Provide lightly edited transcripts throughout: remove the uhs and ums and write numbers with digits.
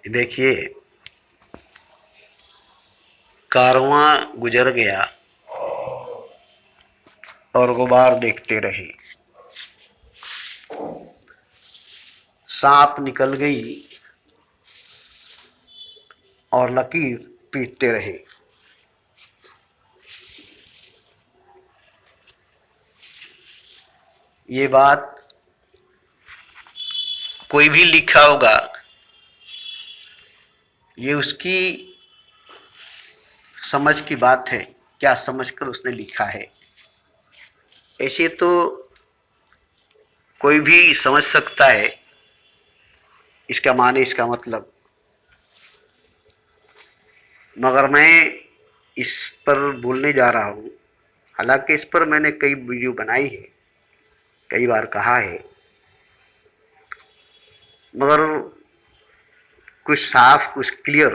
देखिए, कारवां गुजर गया और गुबार देखते रहे। सांप निकल गई और लकीर पीटते रहे। ये बात कोई भी लिखा होगा, ये उसकी समझ की बात है, क्या समझकर उसने लिखा है। ऐसे तो कोई भी समझ सकता है इसका माने, इसका मतलब, मगर मैं इस पर बोलने जा रहा हूँ। हालांकि इस पर मैंने कई वीडियो बनाई है, कई बार कहा है, मगर कुछ साफ, कुछ क्लियर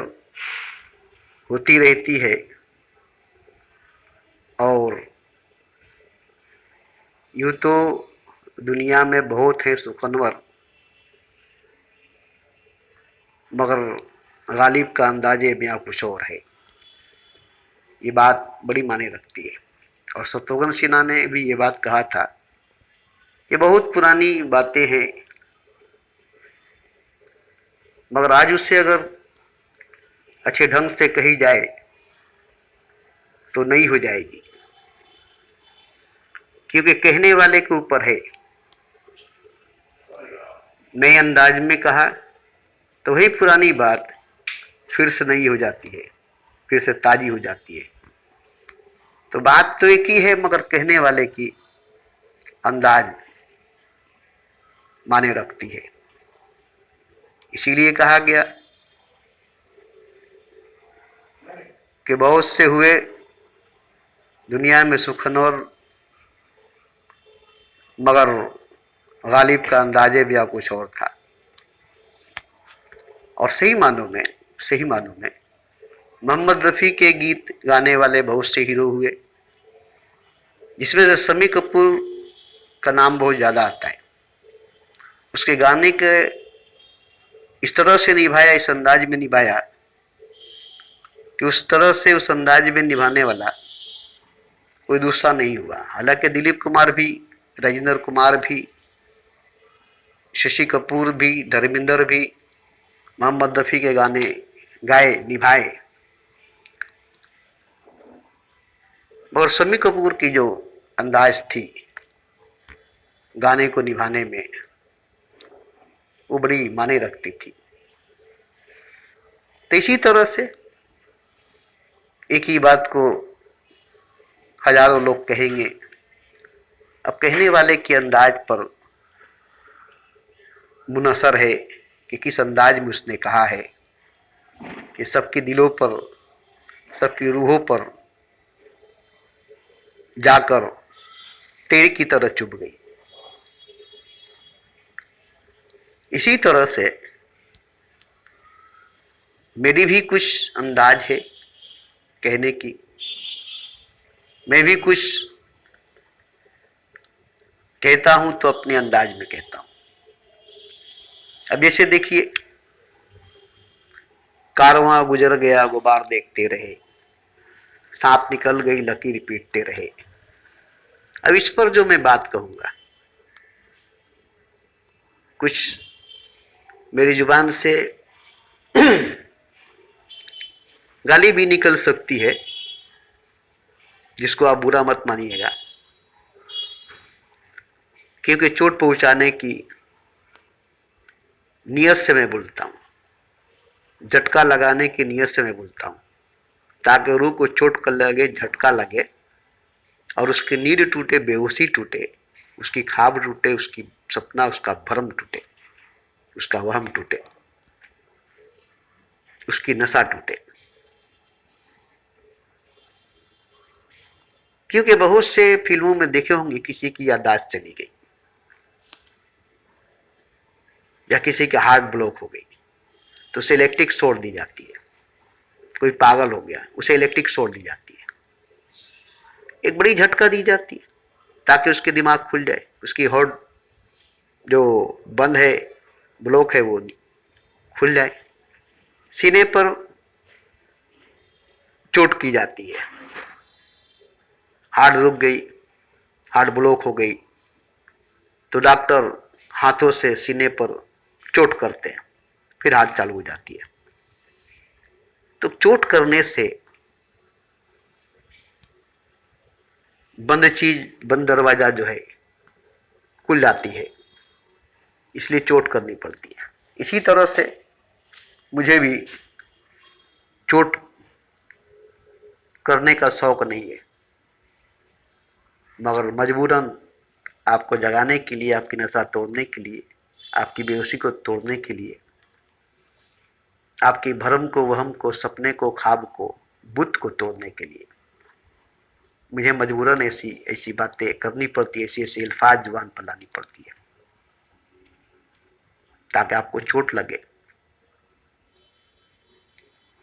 होती रहती है। और यूँ तो दुनिया में बहुत है सुखनवर, मगर गालिब का अंदाजे मियाँ कुछ और है। ये बात बड़ी मायने रखती है। और शत्रुघ्न सिन्हा ने भी ये बात कहा था। ये बहुत पुरानी बातें हैं, मगर आज उससे अगर अच्छे ढंग से कही जाए तो नई हो जाएगी, क्योंकि कहने वाले के ऊपर है। नए अंदाज में कहा तो वही पुरानी बात फिर से नई हो जाती है, फिर से ताजी हो जाती है। तो बात तो एक ही है, मगर कहने वाले की अंदाज माने रखती है। इसीलिए कहा गया कि बहुत से हुए दुनिया में सुखनौर, मगर गालिब का अंदाजे भी कुछ और था। और सही मानों में मोहम्मद रफ़ी के गीत गाने वाले बहुत से हीरो हुए, जिसमें से शम्मी कपूर का नाम बहुत ज़्यादा आता है। उसके गाने के इस तरह से निभाया, इस अंदाज में निभाया कि उस तरह से, उस अंदाज में निभाने वाला कोई दूसरा नहीं हुआ। हालांकि दिलीप कुमार भी, राजेंद्र कुमार भी, शशि कपूर भी, धर्मेंद्र भी मोहम्मद रफ़ी के गाने गाए, निभाए, मगर शम्मी कपूर की जो अंदाज थी गाने को निभाने में, वो बड़ी माने रखती थी। तो इसी तरह से एक ही बात को हजारों लोग कहेंगे। अब कहने वाले के अंदाज पर मुनहसर है कि किस अंदाज में उसने कहा है, कि सबके दिलों पर, सबकी रूहों पर जाकर तेरे की तरह चुभ गई। इसी तरह से मेरी भी कुछ अंदाज है कहने की, मैं भी कुछ कहता हूं तो अपने अंदाज में कहता हूं। अब जैसे देखिए, कारवां गुजर गया गुबार देखते रहे, सांप निकल गई लकीर पीटते रहे। अब इस पर जो मैं बात कहूंगा, कुछ मेरी जुबान से गाली भी निकल सकती है, जिसको आप बुरा मत मानिएगा, क्योंकि चोट पहुंचाने की नियत से मैं बोलता हूं, झटका लगाने की नियत से मैं बोलता हूं, ताकि रूह को चोट कर लगे, झटका लगे और उसकी नींद टूटे, बेहोशी टूटे, उसकी ख्वाब टूटे, उसकी सपना, उसका भ्रम टूटे, उसका वहम टूटे, उसकी नशा टूटे। क्योंकि बहुत से फिल्मों में देखे होंगे किसी की याददाश्त चली गई या किसी की हार्ट ब्लॉक हो गई तो उसे इलेक्ट्रिक शॉक दी जाती है। कोई पागल हो गया, उसे इलेक्ट्रिक शॉक दी जाती है, एक बड़ी झटका दी जाती है ताकि उसके दिमाग खुल जाए, उसकी हार्ट जो बंद है, ब्लॉक है, वो खुल जाए। सीने पर चोट की जाती है, हार्ट रुक गई, हार्ट ब्लॉक हो गई, तो डॉक्टर हाथों से सीने पर चोट करते हैं, फिर हार्ट चालू हो जाती है। तो चोट करने से बंद चीज, बंद दरवाजा जो है खुल जाती है, इसलिए चोट करनी पड़ती है। इसी तरह से मुझे भी चोट करने का शौक नहीं है, मगर मजबूरन आपको जगाने के लिए, आपकी नशा तोड़ने के लिए, आपकी बेहोशी को तोड़ने के लिए, आपकी भ्रम को, वहम को, सपने को, ख्वाब को, बुत को तोड़ने के लिए मुझे मजबूरन ऐसी ऐसी बातें करनी पड़ती है, ऐसी ऐसी अल्फाज जुबान पर लानी पड़ती है, ताकि आपको चोट लगे,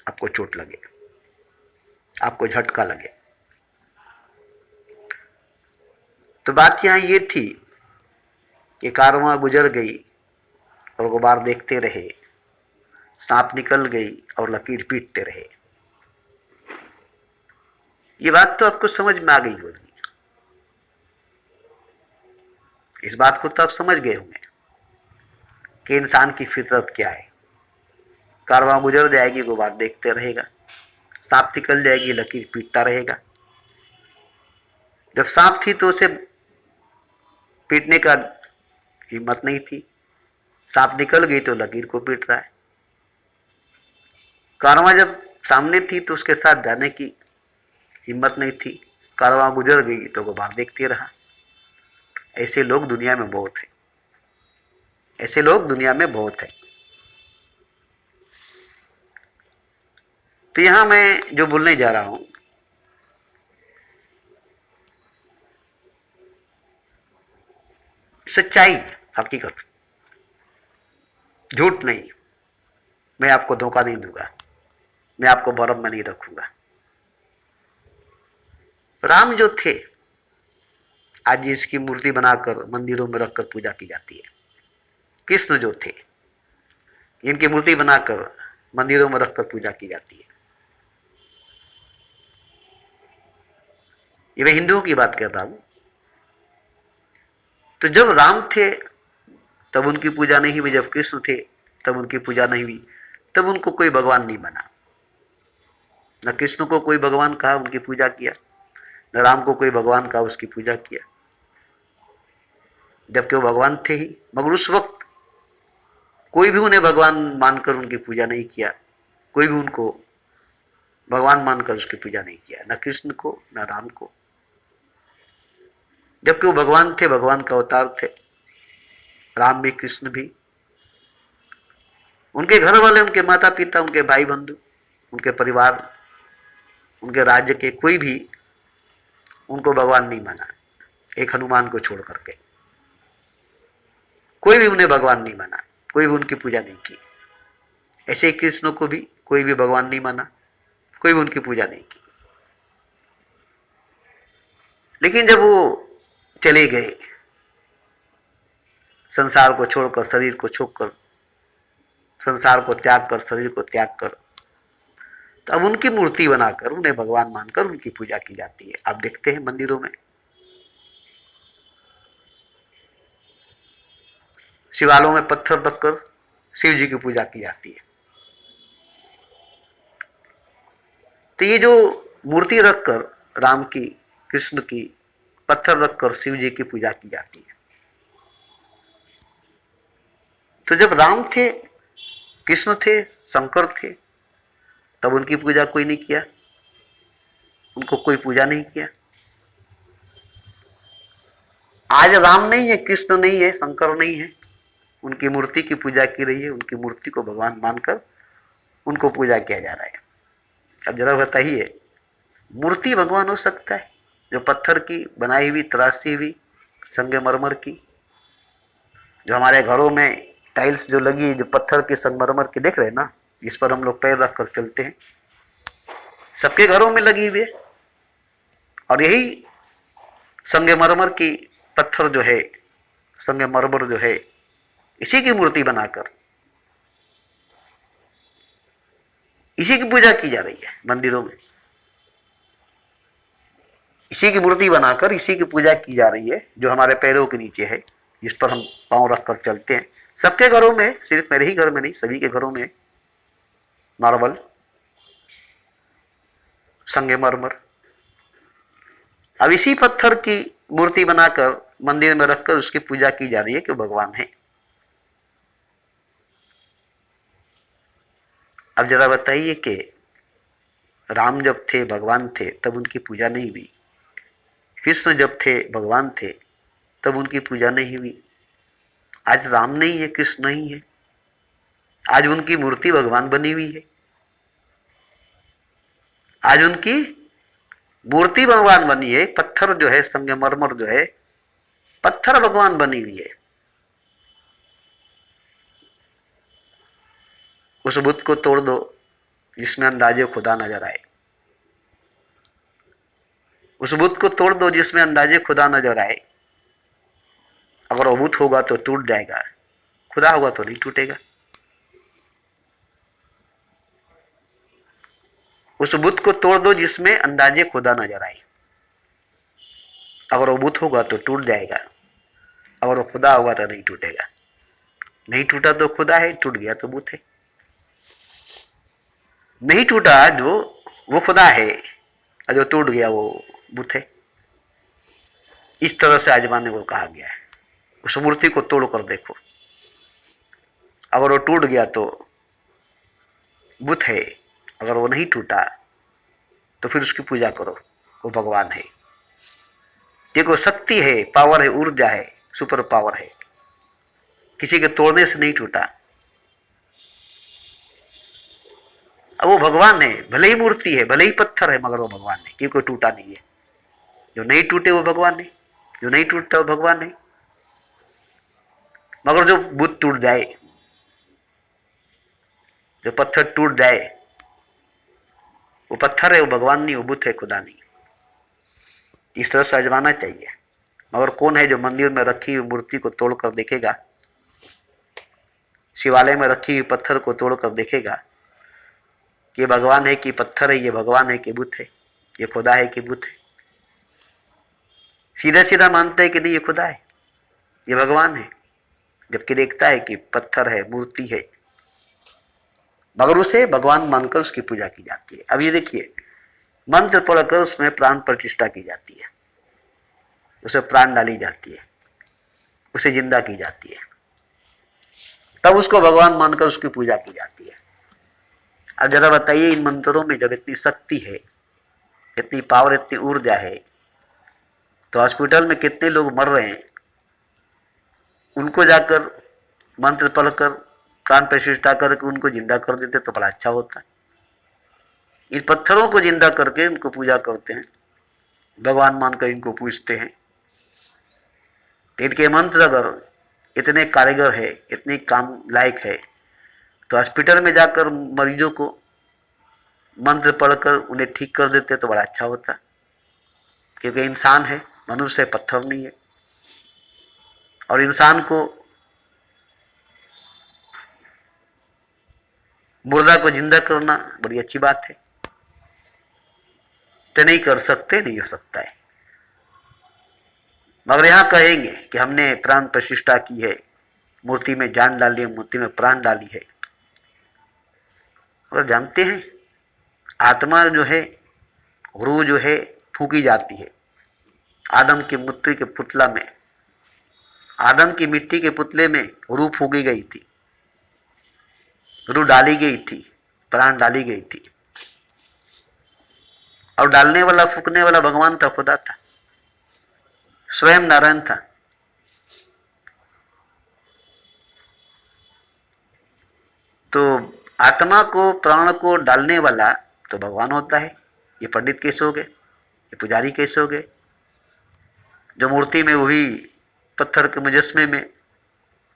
आपको चोट लगे, आपको झटका लगे। तो बात यहां ये थी कि कारवां गुजर गई और गुबार देखते रहे, सांप निकल गई और लकीर पीटते रहे। ये बात तो आपको समझ में आ गई होगी, इस बात को तो आप समझ गए होंगे कि इंसान की फितरत क्या है। कारवां गुजर जाएगी, गुबार देखते रहेगा, सांप निकल जाएगी, लकीर पीटता रहेगा। जब सांप थी तो उसे पीटने का हिम्मत नहीं थी, सांप निकल गई तो लकीर को पीट रहा है। कारवां जब सामने थी तो उसके साथ जाने की हिम्मत नहीं थी, कारवां गुजर गई तो गुबार देखते रहा। ऐसे लोग दुनिया में बहुत हैं, ऐसे लोग दुनिया में बहुत हैं। तो यहां मैं जो बोलने जा रहा हूं, सच्चाई, हकीकत, झूठ नहीं। मैं आपको धोखा नहीं दूंगा, मैं आपको भरम में नहीं रखूंगा। राम जो थे, आज इसकी मूर्ति बनाकर मंदिरों में रखकर पूजा की जाती है। कृष्ण जो थे, इनकी मूर्ति बनाकर मंदिरों में रखकर पूजा की जाती है। ये मैं हिंदुओं की बात कर रहा हूं। तो जब राम थे तब उनकी पूजा नहीं हुई, जब कृष्ण थे तब उनकी पूजा नहीं हुई, तब उनको कोई भगवान नहीं बना। न कृष्ण को कोई भगवान कहा, उनकी पूजा किया, न राम को कोई भगवान कहा, उसकी पूजा किया, जबकि वो भगवान थे ही। मगर उस वक्त कोई भी उन्हें भगवान मानकर उनकी पूजा नहीं किया, कोई भी उनको भगवान मानकर उसकी पूजा नहीं किया, न कृष्ण को न राम को, जबकि वो भगवान थे, भगवान का अवतार थे। राम भी, कृष्ण भी, उनके घर वाले, उनके माता पिता, उनके भाई बंधु, उनके परिवार, उनके राज्य के कोई भी उनको भगवान नहीं माना, एक हनुमान को छोड़ करके कोई भी उन्हें भगवान नहीं माना, कोई भी उनकी पूजा नहीं की। ऐसे ही कृष्ण को भी कोई भी भगवान नहीं माना, कोई भी उनकी पूजा नहीं की। लेकिन जब वो चले गए, संसार को छोड़कर, शरीर को छोड़कर, संसार को त्याग कर, शरीर को त्याग कर, तो अब उनकी मूर्ति बनाकर, उन्हें भगवान मानकर उनकी पूजा की जाती है। आप देखते हैं मंदिरों में शिवालयों में पत्थर रखकर शिव जी की पूजा की जाती है। तो ये जो मूर्ति रखकर राम की, कृष्ण की, पत्थर रखकर शिव जी की पूजा की जाती है। तो जब राम थे, कृष्ण थे, शंकर थे, तब उनकी पूजा कोई नहीं किया, उनको कोई पूजा नहीं किया। आज राम नहीं है, कृष्ण नहीं है, शंकर नहीं है, उनकी मूर्ति की पूजा की रही है, उनकी मूर्ति को भगवान मानकर उनको पूजा किया जा रहा है। अब जरा बताइए, मूर्ति भगवान हो सकता है जो पत्थर की बनाई हुई, तराशी हुई, संगमरमर की, जो हमारे घरों में टाइल्स जो लगी, जो पत्थर के संगमरमर की देख रहे हैं ना, इस पर हम लोग पैर रख कर चलते हैं, सबके घरों में लगी हुई है। और यही संगमरमर की पत्थर जो है, संगमरमर जो है, इसी की मूर्ति बनाकर इसी की पूजा की जा रही है मंदिरों में, इसी की मूर्ति बनाकर इसी की पूजा की जा रही है, जो हमारे पैरों के नीचे है, जिस पर हम पांव रखकर चलते हैं। सबके घरों में, सिर्फ मेरे ही घर में नहीं, सभी के घरों में मार्बल, संगमरमर। अब इसी पत्थर की मूर्ति बनाकर मंदिर में रखकर उसकी पूजा की जा रही है कि भगवान है। अब जरा बताइए कि राम जब थे, भगवान थे, तब उनकी पूजा नहीं हुई। कृष्ण जब थे, भगवान थे, तब उनकी पूजा नहीं हुई। आज राम नहीं है, कृष्ण नहीं है, आज उनकी मूर्ति भगवान बनी हुई है। आज उनकी मूर्ति भगवान बनी है। पत्थर जो है, संगमरमर जो है, पत्थर भगवान बनी हुई है। उस बुत को तोड़ दो जिसमें अंदाजे खुदा नजर आए। उस बुत को तोड़ दो जिसमें अंदाजे खुदा नजर आए। अगर वो बुत होगा तो टूट जाएगा, खुदा होगा तो नहीं टूटेगा। उस बुत को तोड़ दो जिसमें अंदाजे खुदा नजर आए। अगर वो बुत होगा तो टूट जाएगा, अगर वो खुदा होगा तो नहीं टूटेगा। नहीं टूटा तो खुदा है, टूट गया तो बुत है। नहीं टूटा जो, वो खुदा है, और जो टूट गया वो बुत है। इस तरह से आजमाने को कहा गया है। उस मूर्ति को तोड़ कर देखो, अगर वो टूट गया तो बुत है, अगर वो नहीं टूटा तो फिर उसकी पूजा करो, वो भगवान है। देखो, शक्ति है, पावर है, ऊर्जा है, सुपर पावर है, किसी के तोड़ने से नहीं टूटा। अब वो भगवान है, भले ही मूर्ति है, भले ही पत्थर है, मगर वो भगवान है, क्योंकि टूटा नहीं है। जो नहीं टूटे वो भगवान है, जो नहीं टूटता वो भगवान है। मगर जो बुत टूट जाए, जो पत्थर टूट जाए, वो पत्थर है, वो भगवान नहीं, वो बुत है, खुदा नहीं। इस तरह से आजमाना चाहिए। मगर कौन है जो मंदिर में रखी हुई मूर्ति को तोड़कर देखेगा, शिवालय में रखी हुई पत्थर को तोड़कर देखेगा कि ये भगवान है कि पत्थर है, ये भगवान है कि बुत है, ये खुदा है कि बुत है। सीधा सीधा मानता है कि नहीं ये खुदा है, ये भगवान है, जबकि देखता है कि पत्थर है, मूर्ति है, मगर उसे भगवान मानकर उसकी पूजा की जाती है। अब ये देखिए, मंत्र पढ़कर उसमें प्राण प्रतिष्ठा की जाती है, उसे प्राण डाली जाती है, उसे जिंदा की जाती है, तब उसको भगवान मानकर उसकी पूजा की जाती है। अब जरा बताइए, इन मंत्रों में जब इतनी शक्ति है, इतनी पावर, इतनी ऊर्जा है, तो हॉस्पिटल में कितने लोग मर रहे हैं, उनको जाकर मंत्र पढ़कर प्राण प्रतिष्ठा करके उनको जिंदा कर देते तो बड़ा अच्छा होता। इन पत्थरों को जिंदा करके उनको पूजा करते हैं, भगवान मानकर इनको पूजते हैं। इनके मंत्र अगर इतने कारीगर है, इतने काम लायक है, तो हॉस्पिटल में जाकर मरीजों को मंत्र पढ़कर उन्हें ठीक कर देते तो बड़ा अच्छा होता। क्योंकि इंसान है, मनुष्य है, पत्थर नहीं है। और इंसान को, मुर्दा को जिंदा करना बड़ी अच्छी बात है। तो नहीं कर सकते, नहीं हो सकता है। मगर यहां कहेंगे कि हमने प्राण प्रतिष्ठा की है, मूर्ति में जान डाली है, मूर्ति में प्राण डाली है। और जानते हैं, आत्मा जो है, रूह जो है, फूकी जाती है। आदम की मिट्टी के पुतला में, आदम की मिट्टी के पुतले में रूह फूकी गई थी, रूह डाली गई थी, प्राण डाली गई थी। और डालने वाला, फूकने वाला भगवान था, खुदा था, स्वयं नारायण था। तो आत्मा को, प्राण को डालने वाला तो भगवान होता है। ये पंडित कैसे हो गए, ये पुजारी कैसे हो गए, जो मूर्ति में, वही पत्थर के मुजस्मे में,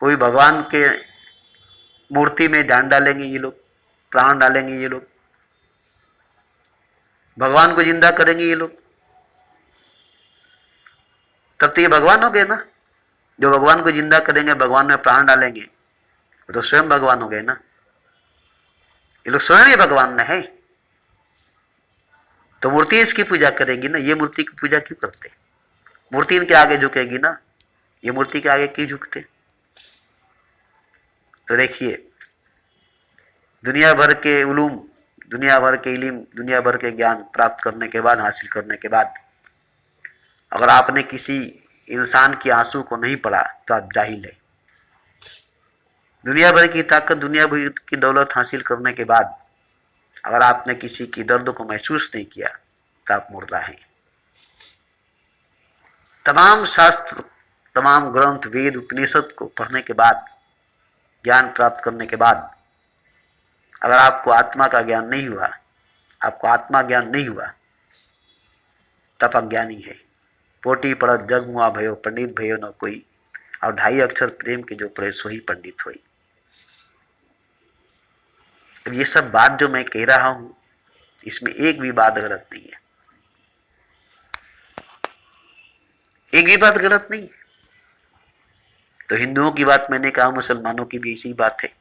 वही भगवान के मूर्ति में जान डालेंगे ये लोग, प्राण डालेंगे ये लोग, भगवान को जिंदा करेंगे ये लोग। तब तो ये भगवान हो गए ना। जो भगवान को जिंदा करेंगे, भगवान में प्राण डालेंगे, वो तो स्वयं भगवान हो गए ना। ये लोग स्वयं ही भगवान न है, तो मूर्ति इसकी पूजा करेगी ना। ये मूर्ति की पूजा क्यों करते? मूर्ति इनके आगे झुकेगी ना, ये मूर्ति के आगे क्यों झुकते? तो देखिए, दुनिया भर के उलूम, दुनिया भर के इल्म, दुनिया भर के ज्ञान प्राप्त करने के बाद, हासिल करने के बाद, अगर आपने किसी इंसान की आंसू को नहीं पढ़ा तो आप जाहिल है। दुनिया भर की ताकत, दुनिया भर की दौलत हासिल करने के बाद अगर आपने किसी की दर्द को महसूस नहीं किया तो आप मुर्दा हैं। तमाम शास्त्र, तमाम ग्रंथ, वेद, उपनिषद को पढ़ने के बाद, ज्ञान प्राप्त करने के बाद अगर आपको आत्मा का ज्ञान नहीं हुआ, आपको आत्मा ज्ञान नहीं हुआ, तब अज्ञानी है। पोटी पढ़त जग मुआ भयो, पंडित भयो न कोई, और 2.5 अक्षर प्रेम के जो पढ़े सो ही पंडित होई। अब ये सब बात जो मैं कह रहा हूं, इसमें एक भी बात गलत नहीं है, एक भी बात गलत नहीं है। तो हिंदुओं की बात मैंने कहा, मुसलमानों की भी इसी बात है।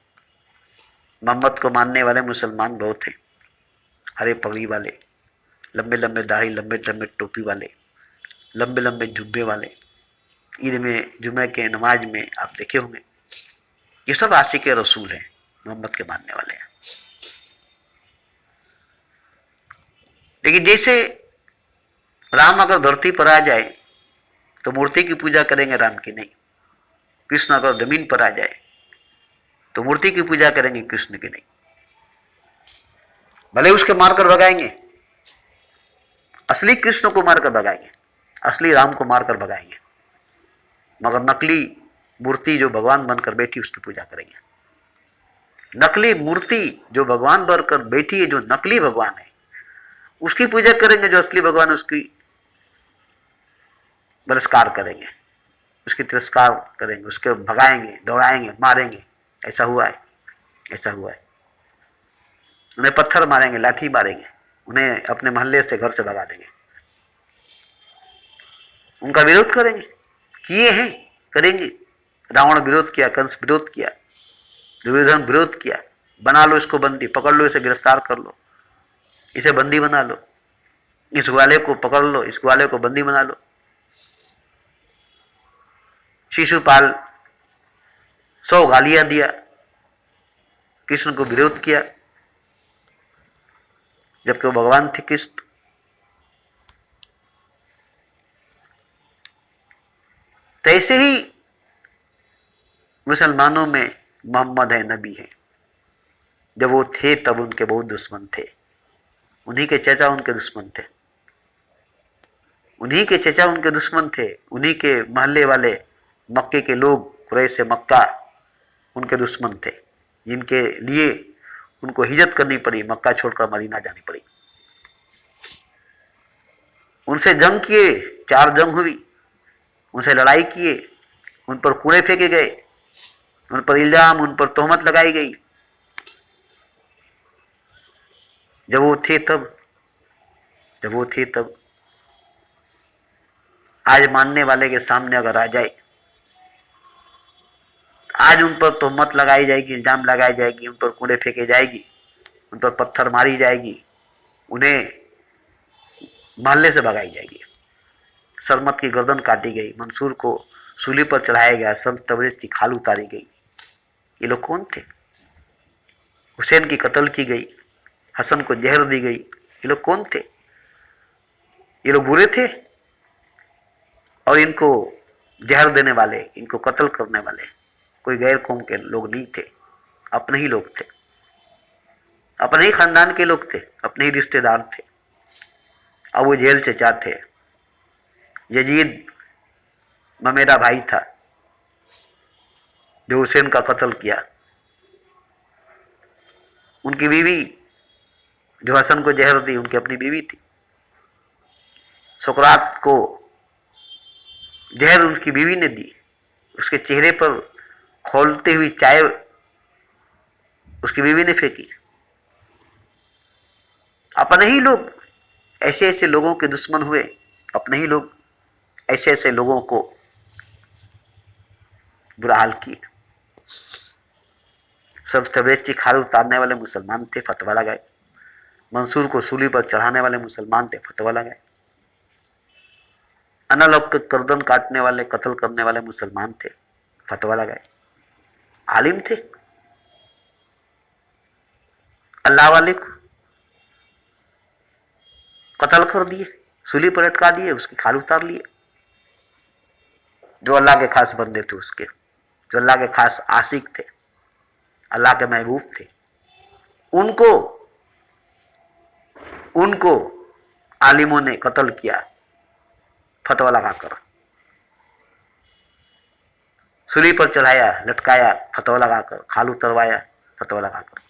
मोहम्मद को मानने वाले मुसलमान बहुत हैं, हरे पगड़ी वाले, लंबे लंबे दाढ़ी, लंबे लंबे टोपी वाले, लंबे लंबे जुब्बे वाले, ईद में, जुमे के नमाज में आप देखे होंगे। ये सब आशिक रसूल हैं, मोहम्मद के मानने वाले हैं। लेकिन जैसे राम अगर धरती पर आ जाए तो मूर्ति की पूजा करेंगे, राम की नहीं। कृष्ण अगर जमीन पर आ जाए तो मूर्ति की पूजा करेंगे, कृष्ण की नहीं। भले उसके मारकर भगाएंगे, असली कृष्ण को मारकर भगाएंगे, असली राम को मारकर भगाएंगे, मगर नकली मूर्ति जो भगवान बनकर बैठी उसकी पूजा करेंगे। नकली मूर्ति जो भगवान बनकर बैठी है, जो नकली भगवान है, उसकी पूजा करेंगे। जो असली भगवान, उसकी बहिष्कार करेंगे, उसकी तिरस्कार करेंगे, उसके भगाएंगे, दौड़ाएंगे, मारेंगे। ऐसा हुआ है, ऐसा हुआ है। उन्हें पत्थर मारेंगे, लाठी मारेंगे, उन्हें अपने मोहल्ले से, घर से भगा देंगे, उनका विरोध करेंगे। किए हैं, करेंगे। रावण विरोध किया, कंस विरोध किया, दुर्योधन विरोध किया। बना लो इसको बंदी, पकड़ लो इसे, गिरफ्तार कर लो, इसे बंदी बना लो, इस ग्वाले को पकड़ लो, इस ग्वाले को बंदी बना लो। शिशुपाल 100 गालियां दिया, कृष्ण को विरोध किया, जबकि वो भगवान थे कृष्ण। तो ऐसे ही मुसलमानों में मोहम्मद है, नबी है। जब वो थे तब उनके बहुत दुश्मन थे, उन्हीं के चचा उनके दुश्मन थे, उन्हीं के चचा उनके दुश्मन थे, उन्हीं के मोहल्ले वाले, मक्के के लोग, कुरैश मक्का उनके दुश्मन थे, जिनके लिए उनको हिजरत करनी पड़ी, मक्का छोड़कर मदीना जानी पड़ी। उनसे जंग किए, 4 जंग हुई, उनसे लड़ाई किए, उन पर कूड़े फेंके गए, उन पर इल्जाम, उन पर तोहमत लगाई गई। जब वो थे तब, जब वो थे तब। आज मानने वाले के सामने अगर आ जाए, आज उन पर तोहमत लगाई जाएगी, इल्जाम लगाई जाएगी, उन पर कूड़े फेंके जाएगी, उन पर पत्थर मारी जाएगी, उन्हें मोहल्ले से भगाई जाएगी। सरमत की गर्दन काटी गई, मंसूर को सूली पर चढ़ाया गया, संत तबरेज की खाल उतारी गई। ये लोग कौन थे? हुसैन की कत्ल की गई, हसन को जहर दी गई। ये लोग कौन थे? ये लोग बुरे थे, और इनको जहर देने वाले, इनको कत्ल करने वाले कोई गैर कौम के लोग नहीं थे, अपने ही लोग थे, अपने ही खानदान के लोग थे, अपने ही रिश्तेदार थे। अबू जहल चचा थे, यजीद ममेरा भाई था जो हुसैन का कत्ल किया। उनकी बीवी जो हसन को जहर दी, उनकी अपनी बीवी थी। सुकरात को जहर उनकी बीवी ने दी, उसके चेहरे पर खोलते हुई चाय उसकी बीवी ने फेंकी। अपने ही लोग ऐसे ऐसे लोगों के दुश्मन हुए, अपने ही लोग ऐसे ऐसे लोगों को बुरा हाल किए। सर्व तबरेज की खाल उतारने वाले मुसलमान थे, फतवा लगाए। मंसूर को सूली पर चढ़ाने वाले मुसलमान थे, फतवा लगाए। अनालौकिक गर्दन काटने वाले, कत्ल करने वाले मुसलमान थे, फतवा लगाए। आलिम थे। अल्लाह वाले को कत्ल कर दिए, सूली पर लटका दिए, उसकी खाल उतार लिए। जो अल्लाह के खास बंदे थे उसके, जो अल्लाह के खास आशिक थे, अल्लाह के महबूब थे, उनको उनको आलिमों ने कत्ल किया, फतवा लगाकर। सूली पर चढ़ाया, लटकाया, फतवा लगाकर। खाल उतरवाया, फतवा लगाकर।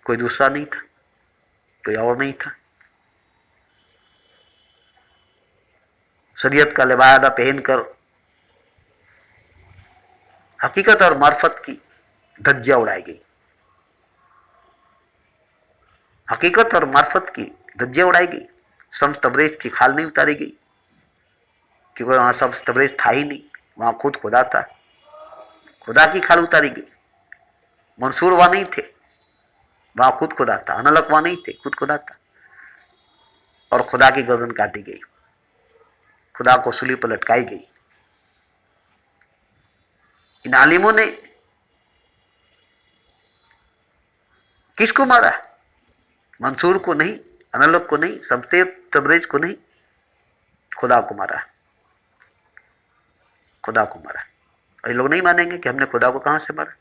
कोई दूसरा नहीं था, कोई और नहीं था। शरीयत का लिबादा पहनकर हकीकत और मार्फत की धज्जियां उड़ाई गई। हकीकत और मार्फत की धज्जियां उड़ाई गई। शम्स तबरेज की खाल नहीं उतारी गई, क्योंकि वहां शम्स तबरेज था ही नहीं, वहां खुद खुदा था। खुदा की खाल उतारी गई। मंसूर वहां नहीं थे, वहां खुद खुदा था। अनलक वहां नहीं थे, खुद खुदा था। और खुदा की गर्दन काटी गई, खुदा को सूली पर लटकाई गई। इन आलिमों ने किसको मारा? मंसूर को नहीं, अनलक को नहीं, शम्स तबरेज को नहीं, खुदा को मारा। खुदा को मारा। और ये लोग नहीं मानेंगे कि हमने खुदा को कहां से मारा,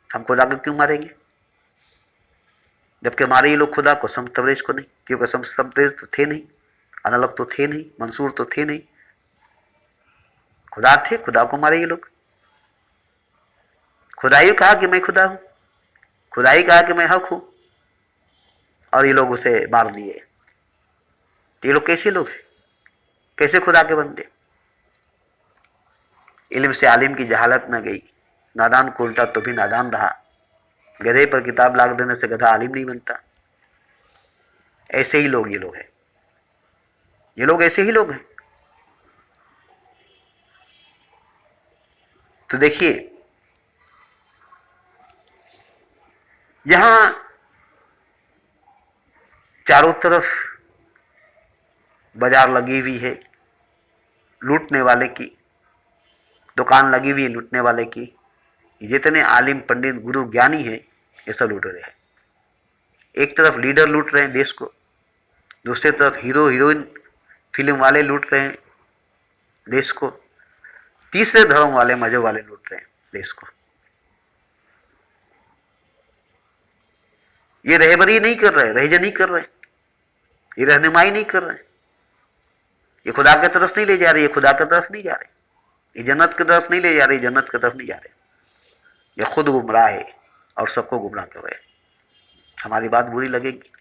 हम खुदा को क्यों मारेंगे? जबकि मारे ये लोग खुदा को, शम्स तबरेज को नहीं, क्योंकि शम्स तबरेज तो थे नहीं, अनलक तो थे नहीं, मंसूर तो थे नहीं, खुदा थे। खुदा को मारे ये लोग। खुदाई कहा कि मैं खुदा हूं, खुदाई कहा कि मैं हक हूं, और ये लोग उसे मार दिए। ये लोग कैसे लोग हैं? कैसे खुदा के बंदे? इल्म से आलिम की जहालत न गई, नादान को उल्टा तो भी नादान रहा। गधे पर किताब लाग देने से गधा आलिम नहीं बनता। ऐसे ही लोग ये लोग हैं। ये लोग ऐसे ही लोग हैं। तो देखिए, यहां चारों तरफ बाजार लगी हुई है लूटने वाले की, दुकान लगी हुई है लूटने वाले की। जितने आलिम, पंडित, गुरु, ज्ञानी हैं, ये सब लूट रहे हैं। एक तरफ लीडर लूट रहे हैं देश को, दूसरी तरफ हीरो हीरोइन फिल्म वाले लूट रहे हैं देश को, तीसरे धर्म वाले, मजहब वाले लूट रहे हैं देश को। ये रहबरी नहीं कर रहे, रहजनी नहीं कर रहे, ये रहनुमाई नहीं कर रहे, ये खुदा की तरफ नहीं ले जा रहे, ये खुदा की तरफ नहीं जा रहे, ये जन्नत की तरफ नहीं ले जा रहे, जन्नत की तरफ नहीं जा रहे। ये खुद गुमराह है और सबको गुमराह कर रहे हैं। हमारी बात बुरी लगेगी,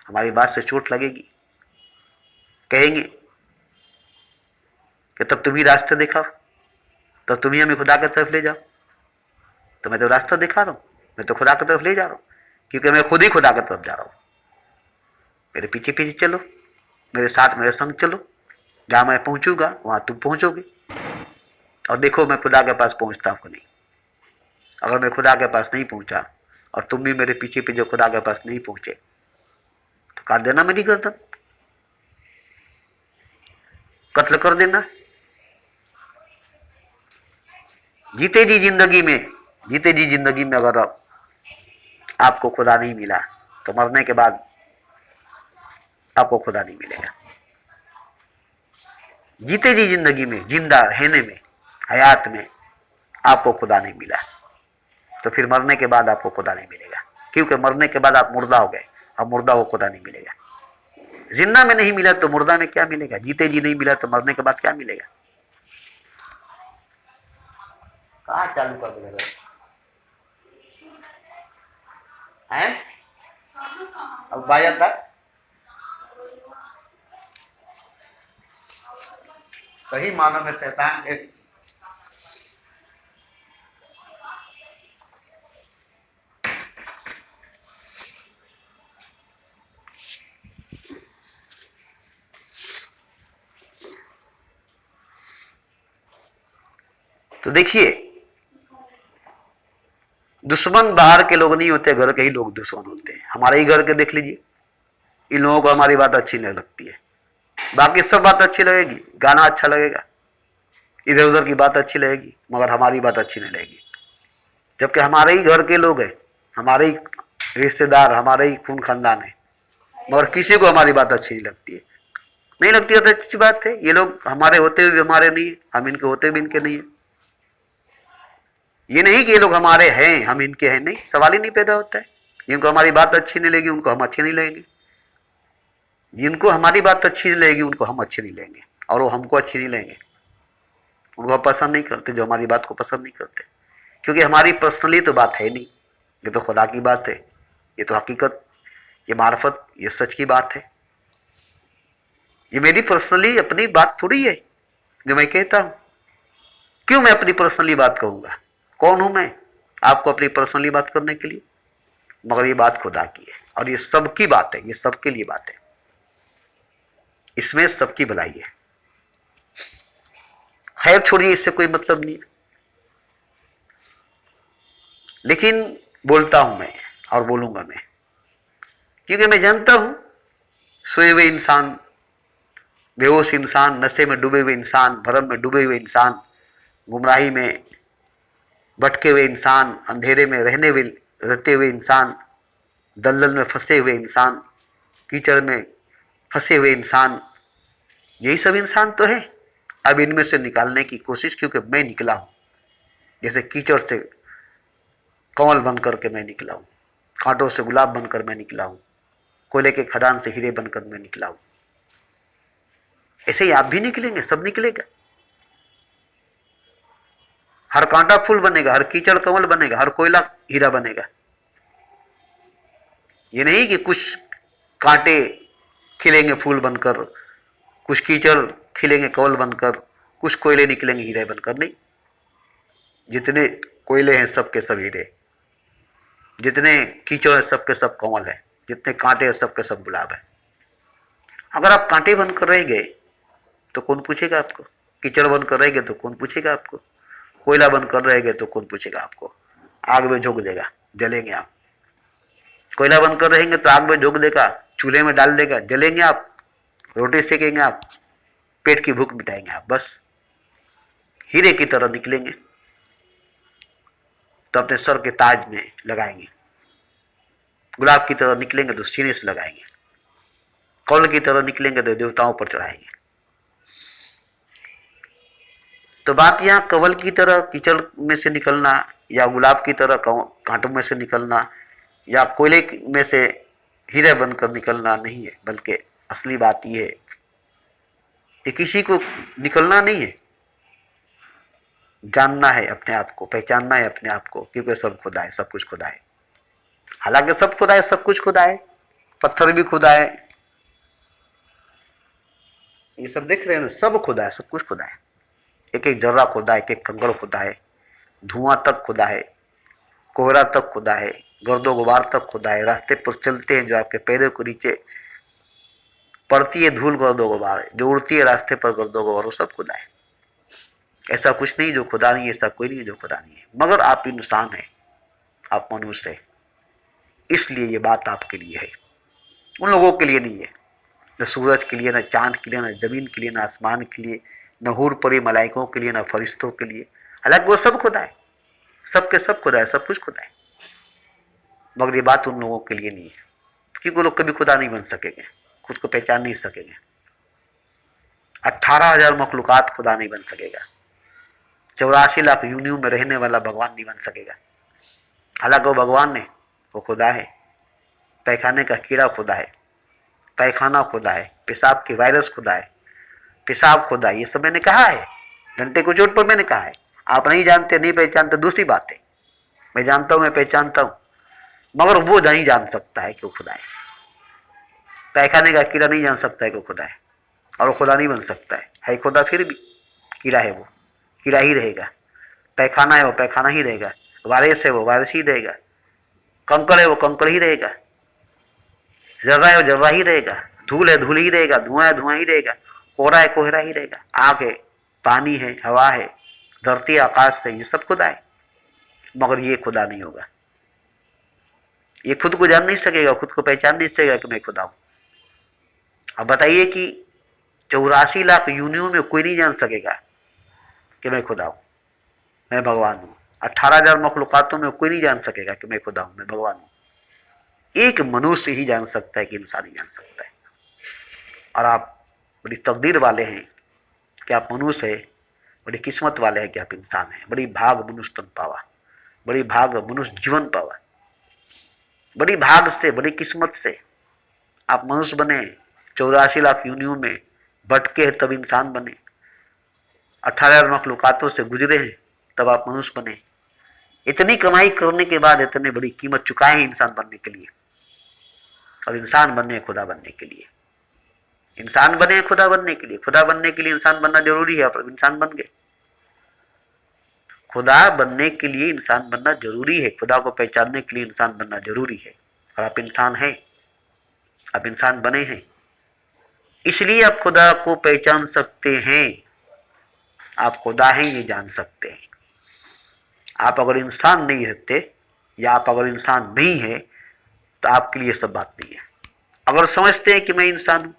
हमारी बात से चोट लगेगी, कहेंगे कि तब तुम ही रास्ते दिखाओ, तब तुम ही हमें खुदा की तरफ ले जाओ। तो मैं तो रास्ता दिखा रहा हूं, मैं तो खुदा की तरफ ले जा रहा हूं, क्योंकि मैं खुद ही खुदा की तरफ जा रहा हूं। मेरे पीछे पीछे चलो, मेरे साथ, मेरे संग चलो। जहां मैं पहुंचूंगा वहां तुम पहुंचोगे। और देखो, मैं खुदा के पास पहुंचता हूं नहीं। अगर मैं खुदा के पास नहीं पहुंचा और तुम भी मेरे पीछे पीछे खुदा के पास नहीं पहुंचे, तो काट देना मेरी गर्दन, कत्ल कर देना। जीते जी जिंदगी में अगर आपको खुदा नहीं मिला, तो मरने के बाद आपको खुदा नहीं मिलेगा। जीते जी जिंदगी में, जिंदा रहने में, हयात में आपको खुदा नहीं मिला, तो फिर मरने के बाद आपको खुदा नहीं मिलेगा, क्योंकि मरने के बाद आप मुर्दा हो गए। अब मुर्दा को खुदा नहीं मिलेगा। जिंदा में नहीं मिला तो मुर्दा में क्या मिलेगा? जीते जी नहीं मिला तो मरने के बाद क्या मिलेगा? कहाँ चालू कर देगा है? अब बाया था सही मानव में शैतान एक तो देखिए, दुश्मन बाहर के लोग नहीं होते, घर के ही लोग दुश्मन होते हैं। हमारे ही घर के देख लीजिए, इन लोगों को हमारी बात अच्छी नहीं लगती है, बाकी सब बात अच्छी लगेगी, गाना अच्छा लगेगा, इधर उधर की बात अच्छी लगेगी, मगर हमारी बात अच्छी नहीं लगेगी। जबकि हमारे ही घर के लोग हैं, हमारे ही रिश्तेदार, हमारे ही खून खानदान है, मगर किसी को हमारी बात अच्छी नहीं लगती है। नहीं लगती है तो अच्छी बात है। ये लोग हमारे होते हुए भी हमारे नहीं है, हम इनके होते हुए भी इनके नहीं है। ये नहीं कि ये लोग हमारे हैं हम इनके हैं, नहीं, सवाल ही नहीं पैदा होता है। जिनको हमारी बात अच्छी नहीं लगेगी उनको हम अच्छे नहीं लगेंगे, जिनको हमारी बात अच्छी नहीं लगेगी उनको हम अच्छे नहीं लेंगे, और वो हमको अच्छी नहीं लेंगे, उनको हम पसंद नहीं करते जो हमारी बात को पसंद नहीं करते। क्योंकि हमारी पर्सनली तो बात है नहीं, ये तो खुदा की बात है, ये तो हकीकत, ये मार्फत, ये सच की बात है। ये मेरी पर्सनली अपनी बात थोड़ी है जो मैं कहता हूं। क्यों मैं अपनी पर्सनली बात कहूंगा? कौन हूं मैं आपको अपनी पर्सनली बात करने के लिए? मगर ये बात खुदा की है और ये सबकी बात है, ये सबके लिए बात है, इसमें सबकी भलाई है। खैर छोड़िए, इससे कोई मतलब नहीं है, लेकिन बोलता हूं मैं और बोलूंगा मैं, क्योंकि मैं जानता हूं सोए हुए इंसान, बेहोश इंसान, नशे में डूबे हुए इंसान, भरम में डूबे हुए इंसान, गुमराही में भटके हुए इंसान, अंधेरे में रहते हुए इंसान, दलदल में फंसे हुए इंसान, कीचड़ में फंसे हुए इंसान, यही सब इंसान तो है। अब इनमें से निकालने की कोशिश, क्योंकि मैं निकला हूं, जैसे कीचड़ से कमल बनकर के मैं निकला हूं, कांटों से गुलाब बनकर मैं निकला हूं, कोयले के खदान से हीरे बनकर मैं निकला हूं। ऐसे ही आप भी निकलेंगे, सब निकलेगा। हर कांटा फूल बनेगा, हर कीचड़ कमल बनेगा, हर कोयला हीरा बनेगा। ये नहीं कि कुछ कांटे खिलेंगे फूल बनकर, कुछ कीचड़ खिलेंगे कमल बनकर, कुछ कोयले निकलेंगे हीरे बनकर, नहीं। जितने कोयले हैं सबके सब हीरे, जितने कीचड़ है सबके सब कमल है, जितने कांटे हैं सबके सब गुलाब है। अगर आप कांटे बनकर रह गए तो कौन पूछेगा आपको? कीचड़ बनकर रह गए तो कौन पूछेगा आपको? कोयला बनकर रह गए तो कौन पूछेगा आपको? आग में झोंक देगा, जलेंगे आप। कोयला बनकर रहेंगे तो आग में झोंक देगा, चूल्हे में डाल देगा, जलेंगे आप, रोटी सेकेंगे आप, पेट की भूख मिटाएंगे आप, बस। हीरे की तरह निकलेंगे तो अपने सर के ताज में लगाएंगे, गुलाब की तरह निकलेंगे तो सीने से लगाएंगे, कमल की तरह निकलेंगे तो देवताओं पर चढ़ाएंगे। तो बात यहाँ कमल की तरह कीचड़ में से निकलना, या गुलाब की तरह कांटों में से निकलना, या कोयले में से हीरे बनकर निकलना नहीं है, बल्कि असली बात यह है कि किसी को निकलना नहीं है, जानना है अपने आप को, पहचानना है अपने आप को, क्योंकि सब खुदा है, सब कुछ खुदा है। हालांकि सब खुदा है, सब कुछ खुदा है, पत्थर भी खुदा है, ये सब देख रहे हैं ना, सब खुदा है, सब कुछ खुदा है। एक एक जर्रा खुदा है, एक एक कंकड़ खुदा है, धुआं तक खुदा है, कोहरा तक खुदा है, गर्दो गुबार तक खुदा है। रास्ते पर चलते हैं जो आपके पैरों के नीचे पड़ती है धूल, गर्दो गुबार, जो उड़ती है रास्ते पर गर्दो गुबार, वो सब खुदा है। ऐसा कुछ नहीं जो खुदा नहीं है, ऐसा कोई नहीं है जो खुदा नहीं है। मगर आप इंसान हैं, आप मनुष्य हैं, इसलिए ये बात आपके लिए है, उन लोगों के लिए नहीं है। न सूरज के लिए, न चांद के लिए, न जमीन के लिए, न आसमान के लिए, न हूर परी मलाइकों के लिए, न फरिश्तों के लिए। हालांकि वो सब खुदा है, सबके सब खुदा है, सब कुछ खुदा है, मगर ये बात उन लोगों के लिए नहीं है, क्योंकि वो लोग कभी खुदा नहीं बन सकेंगे, खुद को पहचान नहीं सकेंगे। 18,000 मखलूकात खुदा नहीं बन सकेगा, 84 लाख यूनियों में रहने वाला भगवान नहीं बन सकेगा। हालांकि वो भगवान है, वो खुदा है। पैखाने का कीड़ा खुदा है, पैखाना खुदा है, पेशाब की वायरस खुदा है, पेशाब खुदा है, ये सब मैंने कहा है, घंटे को चोट पर मैंने कहा है। आप नहीं जानते, नहीं पहचानते, दूसरी बात है। मैं जानता हूं, मैं पहचानता हूं, मगर वो नहीं जान सकता है कि वो खुदा है। पैखाने का कीड़ा नहीं जान सकता है कि वो खुदा है, और वो खुदा नहीं बन सकता है खुदा फिर भी कीड़ा है, वो कीड़ा ही रहेगा। पैखाना है, वो पैखाना ही रहेगा। वायरस है, वो वायरस ही रहेगा। कंकड़ है, वो कंकड़ ही रहेगा। जर्रा है, वो जर्रा ही रहेगा। धूल है, धूल ही रहेगा। धुआं है, धुआं ही रहेगा। कोहरा है, कोहरा ही रहेगा। आग है, पानी है, हवा है, धरती, आकाश है, ये सब खुदा है, मगर ये खुदा नहीं होगा। ये खुद को जान नहीं सकेगा, खुद को पहचान नहीं सकेगा कि मैं खुदा हूं। अब बताइए कि 84 लाख यूनियों में कोई नहीं जान सकेगा कि मैं खुदा हूं, मैं भगवान हूं। 18,000 मखलूकातों में कोई नहीं जान सकेगा कि मैं खुदा हूं, मैं भगवान हूं। एक मनुष्य ही जान सकता है कि इंसान ही जान सकता है। और आप बड़ी तकदीर वाले हैं कि आप मनुष्य है, बड़ी किस्मत वाले हैं कि आप इंसान हैं। बड़ी भाग मनुष्य तन पावा, बड़ी भाग मनुष्य जीवन पावा, बड़ी भाग से, बड़ी किस्मत से आप मनुष्य बने। 84 लाख यूनियों में भटके हैं तब इंसान बने, 18,000 मखलूकातों से गुजरे हैं तब आप मनुष्य बने। इतनी कमाई करने के बाद इतनी बड़ी कीमत चुकाए हैं इंसान बनने के लिए, और इंसान बने खुदा बनने के लिए। इंसान बने खुदा बनने के लिए, खुदा बनने के लिए इंसान बनना जरूरी है, आप इंसान बन गए। खुदा बनने के लिए इंसान बनना जरूरी है, खुदा को पहचानने के लिए इंसान बनना जरूरी है। और आप इंसान हैं, आप इंसान बने हैं, इसलिए आप खुदा को पहचान सकते हैं। आप खुदा हैं ये जान सकते हैं। आप अगर इंसान नहीं रहते, या आप अगर इंसान नहीं है, तो आपके लिए सब बात नहीं है। अगर समझते हैं कि मैं इंसान हूं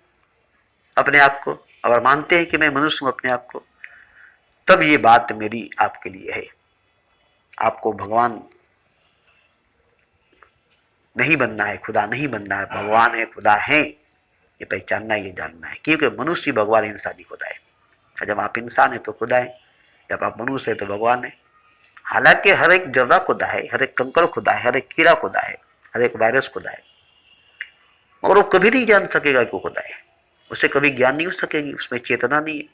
अपने आप को, अगर मानते हैं कि मैं मनुष्य हूं अपने आप को, तब ये बात मेरी आपके लिए है। आपको भगवान नहीं बनना है, खुदा नहीं बनना है, भगवान है, खुदा है, ये पहचानना, ये जानना है। क्योंकि मनुष्य भगवान, इंसानी खुदा है। और जब आप इंसान है तो खुदा है, जब आप मनुष्य है तो भगवान है। हालांकि हर एक जर्रा खुदा है, हर एक कंकड़ खुदा है, हर एक कीड़ा खुदा है, हर एक वायरस खुदा है, मगर वो कभी नहीं जान सकेगा कि वो खुदा है। उसे कभी ज्ञान नहीं हो सकेगी, उसमें चेतना नहीं है,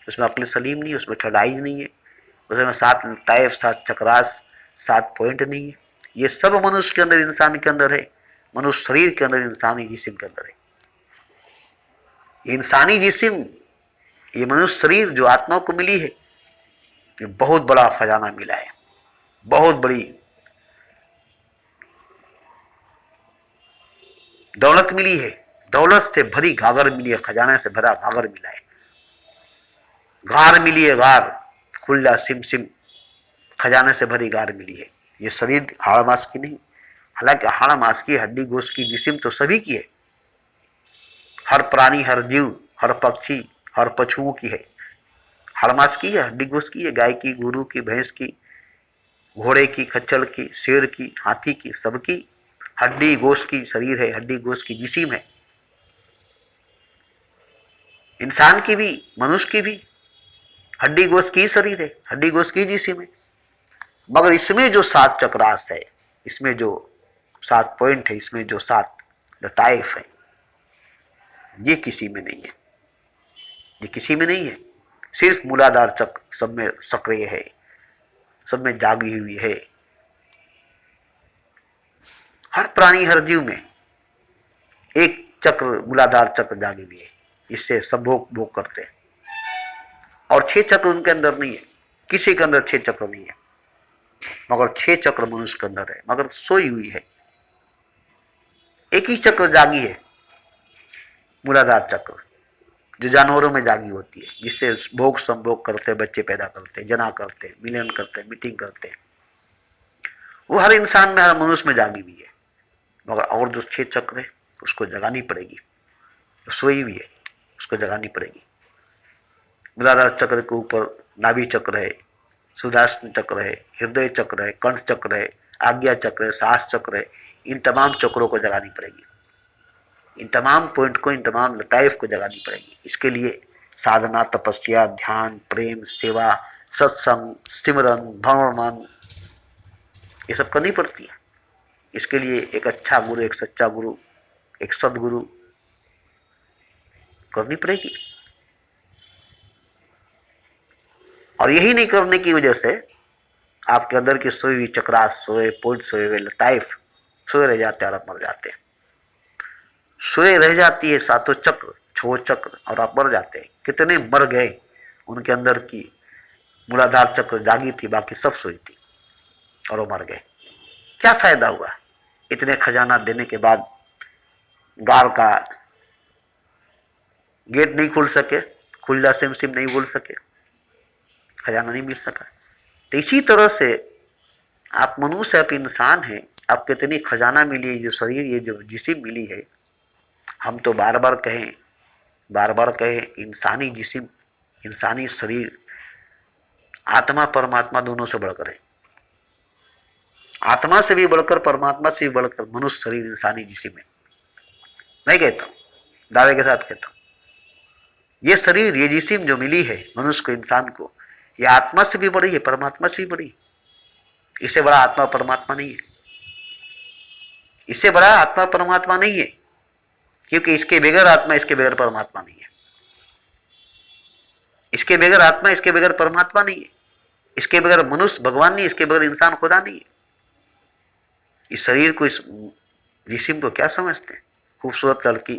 उसमें अक्ल सलीम नहीं है, उसमें ठडाइज नहीं है, उसमें 7 लताइफ, 7 चक्रास, 7 पॉइंट नहीं है। ये सब मनुष्य के अंदर, इंसान के अंदर है, मनुष्य शरीर के अंदर, इंसानी जिस्म के अंदर है। ये इंसानी जिस्म, ये मनुष्य शरीर जो आत्मा को मिली है, ये बहुत बड़ा खजाना मिला है, बहुत बड़ी दौलत मिली है, दौलत से भरी घाघर मिली है, खजाने से भरा घाघर मिला है, गार मिली है, गार खुल्ला सिम सिम, खजाने से भरी गार मिली है। ये शरीर हाड़ मांस की नहीं, हालांकि हाड़ मांस की, हड्डी गोश्त की जिस्म तो सभी की है। हर प्राणी, हर जीव, हर पक्षी, हर पशुओं की है। हाड़ मांस की है, हड्डी गोश्त की है, गाय की, गुरु की, भैंस की, घोड़े की, खच्चर की, शेर की, हाथी की, सबकी हड्डी गोश्त की शरीर है, हड्डी गोश्त की जिस्म है। इंसान की भी, मनुष्य की भी हड्डी गोश्त की शरीर है, हड्डी गोश्त की जिस्म है। मगर इसमें जो 7 चक्रास है, इसमें जो 7 पॉइंट है, इसमें जो 7 लताइफ है, ये किसी में नहीं है, ये किसी में नहीं है। सिर्फ मूलाधार चक्र सब में सक्रिय है, सब में जागी हुई है। हर प्राणी, हर जीव में एक चक्र, मूलाधार चक्र जागी हुई है, इससे सब भोग करते हैं। और 6 चक्र उनके अंदर नहीं है, किसी के अंदर 6 चक्र नहीं है, मगर 6 चक्र मनुष्य के अंदर है, मगर सोई हुई है। एक ही चक्र जागी है, मूलाधार चक्र, जो जानवरों में जागी होती है, जिससे भोग संभोग करते, बच्चे पैदा करते, जना करते, मिलन करते, मीटिंग करते, वो हर इंसान में, हर मनुष्य में जागी हुई है। मगर और जो 6 चक्र है, उसको जगानी पड़ेगी, सोई हुई है, उसको जगानी पड़ेगी। मूलाधार चक्र के ऊपर नाभि चक्र है, सुदर्शन चक्र है, हृदय चक्र है, कंठ चक्र है, आज्ञा चक्र है, सांस चक्र है। इन तमाम चक्रों को जगानी पड़ेगी, इन तमाम पॉइंट को, इन तमाम लताइफ को जगानी पड़ेगी। इसके लिए साधना, तपस्या, ध्यान, प्रेम, सेवा, सत्संग, सिमरन, भ्रमण, ये सब करनी पड़ती है। इसके लिए एक अच्छा गुरु, एक सच्चा गुरु, एक सदगुरु करनी पड़ेगी। और यही नहीं करने की वजह से आपके अंदर की सोई हुई चक्रास, सोए पॉइंट, सोए हुए लताइफ सोए रह जाते हैं और आप मर जाते हैं। सोए रह जाती है 7 चक्र, 6 चक्र, और आप मर जाते हैं। कितने मर गए, उनके अंदर की मूलाधार चक्र जागी थी, बाकी सब सोई थी और वो मर गए। क्या फायदा हुआ? इतने खजाना देने के बाद गार का गेट नहीं खुल सके, खुल्ला सिम नहीं बोल सके, खजाना नहीं मिल सका। तो इसी तरह से आप मनुष्य, आप इंसान हैं, आपको इतनी खजाना मिली है, जो शरीर, ये जो जिस्म मिली है। हम तो बार बार कहें इंसानी जिस्म, इंसानी शरीर आत्मा परमात्मा दोनों से बढ़कर है। आत्मा से भी बढ़कर, परमात्मा से भी बढ़कर मनुष्य शरीर इंसानी जिस्म है। मैं कहता हूं, दावे के साथ कहता हूं, ये शरीर, ये जिस्म जो मिली है मनुष्य को, इंसान को, ये आत्मा से भी बड़ी है, परमात्मा से भी बड़ी। इससे बड़ा आत्मा परमात्मा नहीं है। इससे बड़ा आत्मा परमात्मा नहीं है, क्योंकि इसके बगैर आत्मा, इसके बगैर परमात्मा नहीं है। इसके बगैर आत्मा, इसके बगैर परमात्मा नहीं है। इसके बगैर मनुष्य भगवान नहीं, इसके बगैर इंसान खुदा नहीं है। इस शरीर को, इस जिस्म को क्या समझते हैं? खूबसूरत लड़की,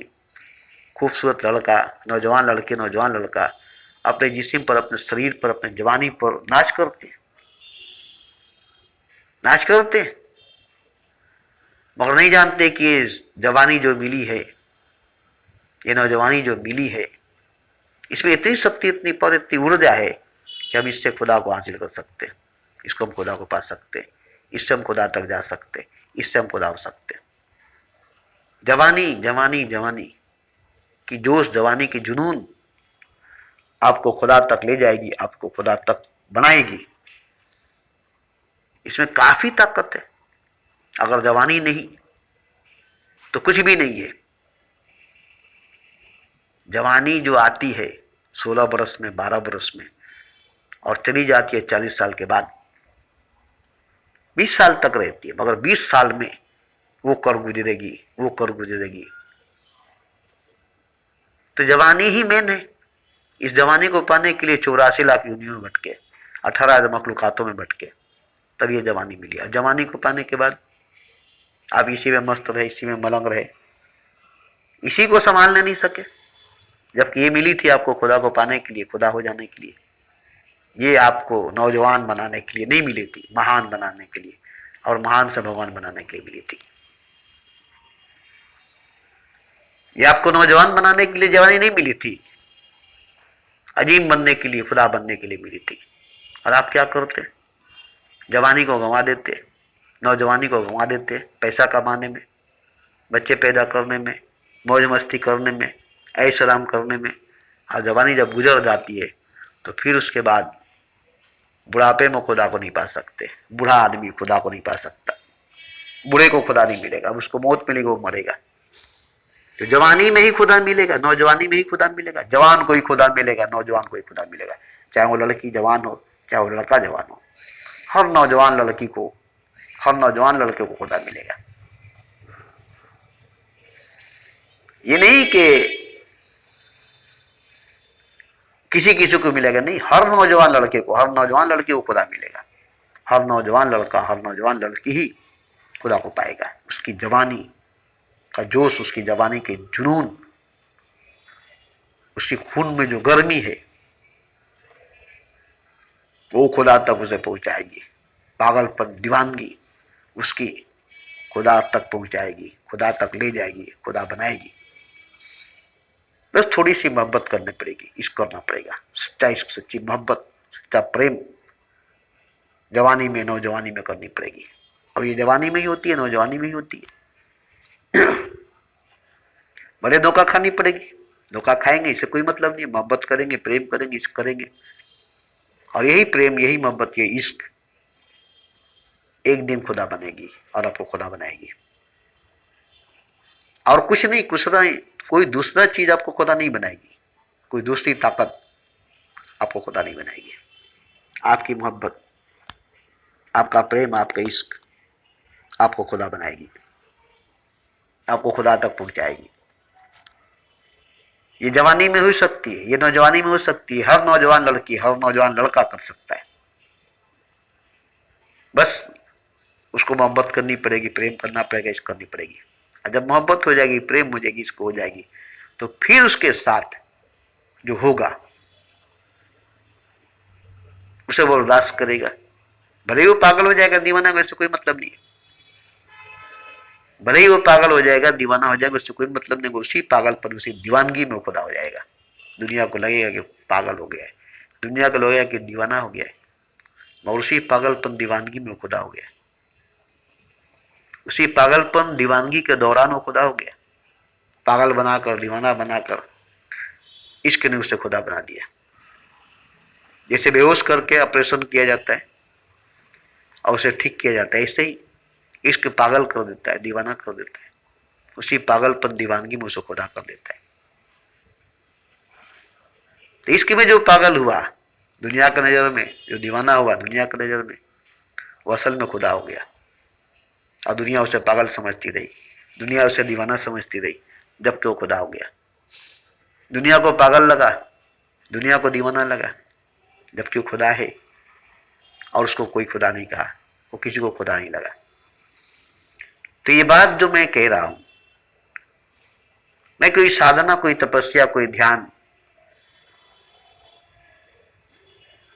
खूबसूरत लड़का, नौजवान लड़के, नौजवान लड़का अपने जिस्म पर, अपने शरीर पर, अपने जवानी पर नाच करते हैं, नाच करते हैं, मगर नहीं जानते कि ये जवानी जो मिली है, ये नौजवानी जो मिली है, इसमें इतनी शक्ति, इतनी पावर, इतनी ऊर्जा है कि हम इससे खुदा को हासिल कर सकते हैं। इसको हम खुदा को पा सकते हैं, इससे हम खुदा तक जा सकते हैं, इससे हम खुदा हो सकते हैं। जवानी, जवानी, जवानी की जोश, जवानी की जुनून आपको खुदा तक ले जाएगी, आपको खुदा तक बनाएगी। इसमें काफी ताकत है। अगर जवानी नहीं तो कुछ भी नहीं है। जवानी जो आती है 16 बरस में, 12 बरस में, और चली जाती है 40 साल के बाद, 20 साल तक रहती है, मगर 20 साल में वो कर गुजरेगी, वो कर गुजरेगी। तो जवानी ही मेन है। इस जवानी को पाने के लिए 84 लाख योनियों में भटके, 18 मखलूकातों में भटके, तब ये जवानी मिली। और जवानी को पाने के बाद आप इसी में मस्त रहे, इसी में मलंग रहे, इसी को संभालने नहीं सके। जबकि ये मिली थी आपको खुदा को पाने के लिए, खुदा हो जाने के लिए। ये आपको नौजवान बनाने के लिए नहीं मिली थी, महान बनाने के लिए, और महान से भगवान बनाने के लिए मिली थी। ये आपको नौजवान बनाने के लिए जवानी नहीं मिली थी, अजीम बनने के लिए, खुदा बनने के लिए मिली थी। और आप क्या करते? जवानी को गंवा देते, नौजवानी को गंवा देते पैसा कमाने में, बच्चे पैदा करने में, मौज मस्ती करने में, ऐश आराम करने में। और जवानी जब गुजर जाती है तो फिर उसके बाद बुढ़ापे में खुदा को नहीं पा सकते। बूढ़ा आदमी खुदा को नहीं पा सकता, बूढ़े को खुदा नहीं मिलेगा, उसको मौत मिलेगी, वो मरेगा। तो जवानी में ही खुदा मिलेगा, नौजवानी में ही खुदा मिलेगा। जवान को ही खुदा मिलेगा, नौजवान को ही खुदा मिलेगा। चाहे वो लड़की जवान हो, चाहे वो लड़का जवान हो, हर नौजवान लड़की को, हर नौजवान लड़के को खुदा मिलेगा। ये नहीं कि किसी किसी को मिलेगा, नहीं, हर नौजवान लड़के को, हर नौजवान लड़के को खुदा मिलेगा। हर नौजवान लड़का, हर नौजवान लड़की ही खुदा को पाएगा। उसकी जवानी का जोश, उसकी जवानी के जुनून, उसकी खून में जो गर्मी है, वो खुदा तक उसे पहुंचाएगी। पागलपन, दीवानगी उसकी खुदा तक पहुंचाएगी, खुदा तक ले जाएगी, खुदा बनाएगी। बस थोड़ी सी मोहब्बत करनी पड़ेगी, इश्क करना पड़ेगा, सच्चा इश्क, सच्ची मोहब्बत, सच्चा प्रेम जवानी में, नौजवानी में करनी पड़ेगी। और ये जवानी में ही होती है, नौजवानी में ही होती है। भले धोखा खानी पड़ेगी, धोखा खाएंगे, इससे कोई मतलब नहीं। मोहब्बत करेंगे, प्रेम करेंगे, इश्क करेंगे, और यही प्रेम, यही मोहब्बत, ये इश्क एक दिन खुदा बनेगी और आपको खुदा बनाएगी। और कुछ नहीं, कुछ नहीं, कोई दूसरा चीज आपको खुदा नहीं बनाएगी, कोई दूसरी ताकत आपको खुदा नहीं बनाएगी। आपकी मोहब्बत, आपका प्रेम, आपका इश्क आपको खुदा बनाएगी, आपको खुदा तक पहुंचाएगी। ये जवानी में हो सकती है, ये नौजवानी में हो सकती है, हर नौजवान लड़की, हर नौजवान लड़का कर सकता है। बस उसको मोहब्बत करनी पड़ेगी, प्रेम करना पड़ेगा, इश्क करनी पड़ेगी। और जब मोहब्बत हो जाएगी, प्रेम हो जाएगी, इश्क हो जाएगी, तो फिर उसके साथ जो होगा उसे वो बर्दाश्त करेगा। भले ही वो पागल हो जाएगा, दीवाना, वैसे कोई मतलब नहीं है। भले ही वो पागल हो जाएगा, दीवाना हो जाएगा, उससे कोई मतलब नहीं। उसी पागलपन, उसी दीवानगी में खुदा हो जाएगा। दुनिया को लगेगा कि पागल हो गया है, दुनिया को लगेगा कि दीवाना हो गया है, मगर उसी पागलपन, दीवानगी में खुदा हो गया है। उसी पागलपन दीवानगी के दौरान वो खुदा हो गया। पागल बनाकर, दीवाना बनाकर इश्क ने उसे खुदा बना दिया। जैसे बेहोश करके ऑपरेशन किया जाता है और उसे ठीक किया जाता है, ऐसे ही इश्क पागल कर देता है, दीवाना कर देता है। उसी पागलपन दीवानगी में उसे खुदा कर देता है। तो इश्क में जो पागल हुआ दुनिया की नजर में, जो दीवाना हुआ दुनिया की नजर में, वो असल में खुदा हो गया। और दुनिया उसे पागल समझती रही, दुनिया उसे दीवाना समझती रही, जबकि वो खुदा हो गया। दुनिया को पागल लगा, दुनिया को दीवाना लगा, जबकि वो खुदा है। और उसको कोई खुदा नहीं कहा, वो किसी को खुदा नहीं लगा। तो ये बात जो मैं कह रहा हूं, मैं कोई साधना, कोई तपस्या, कोई ध्यान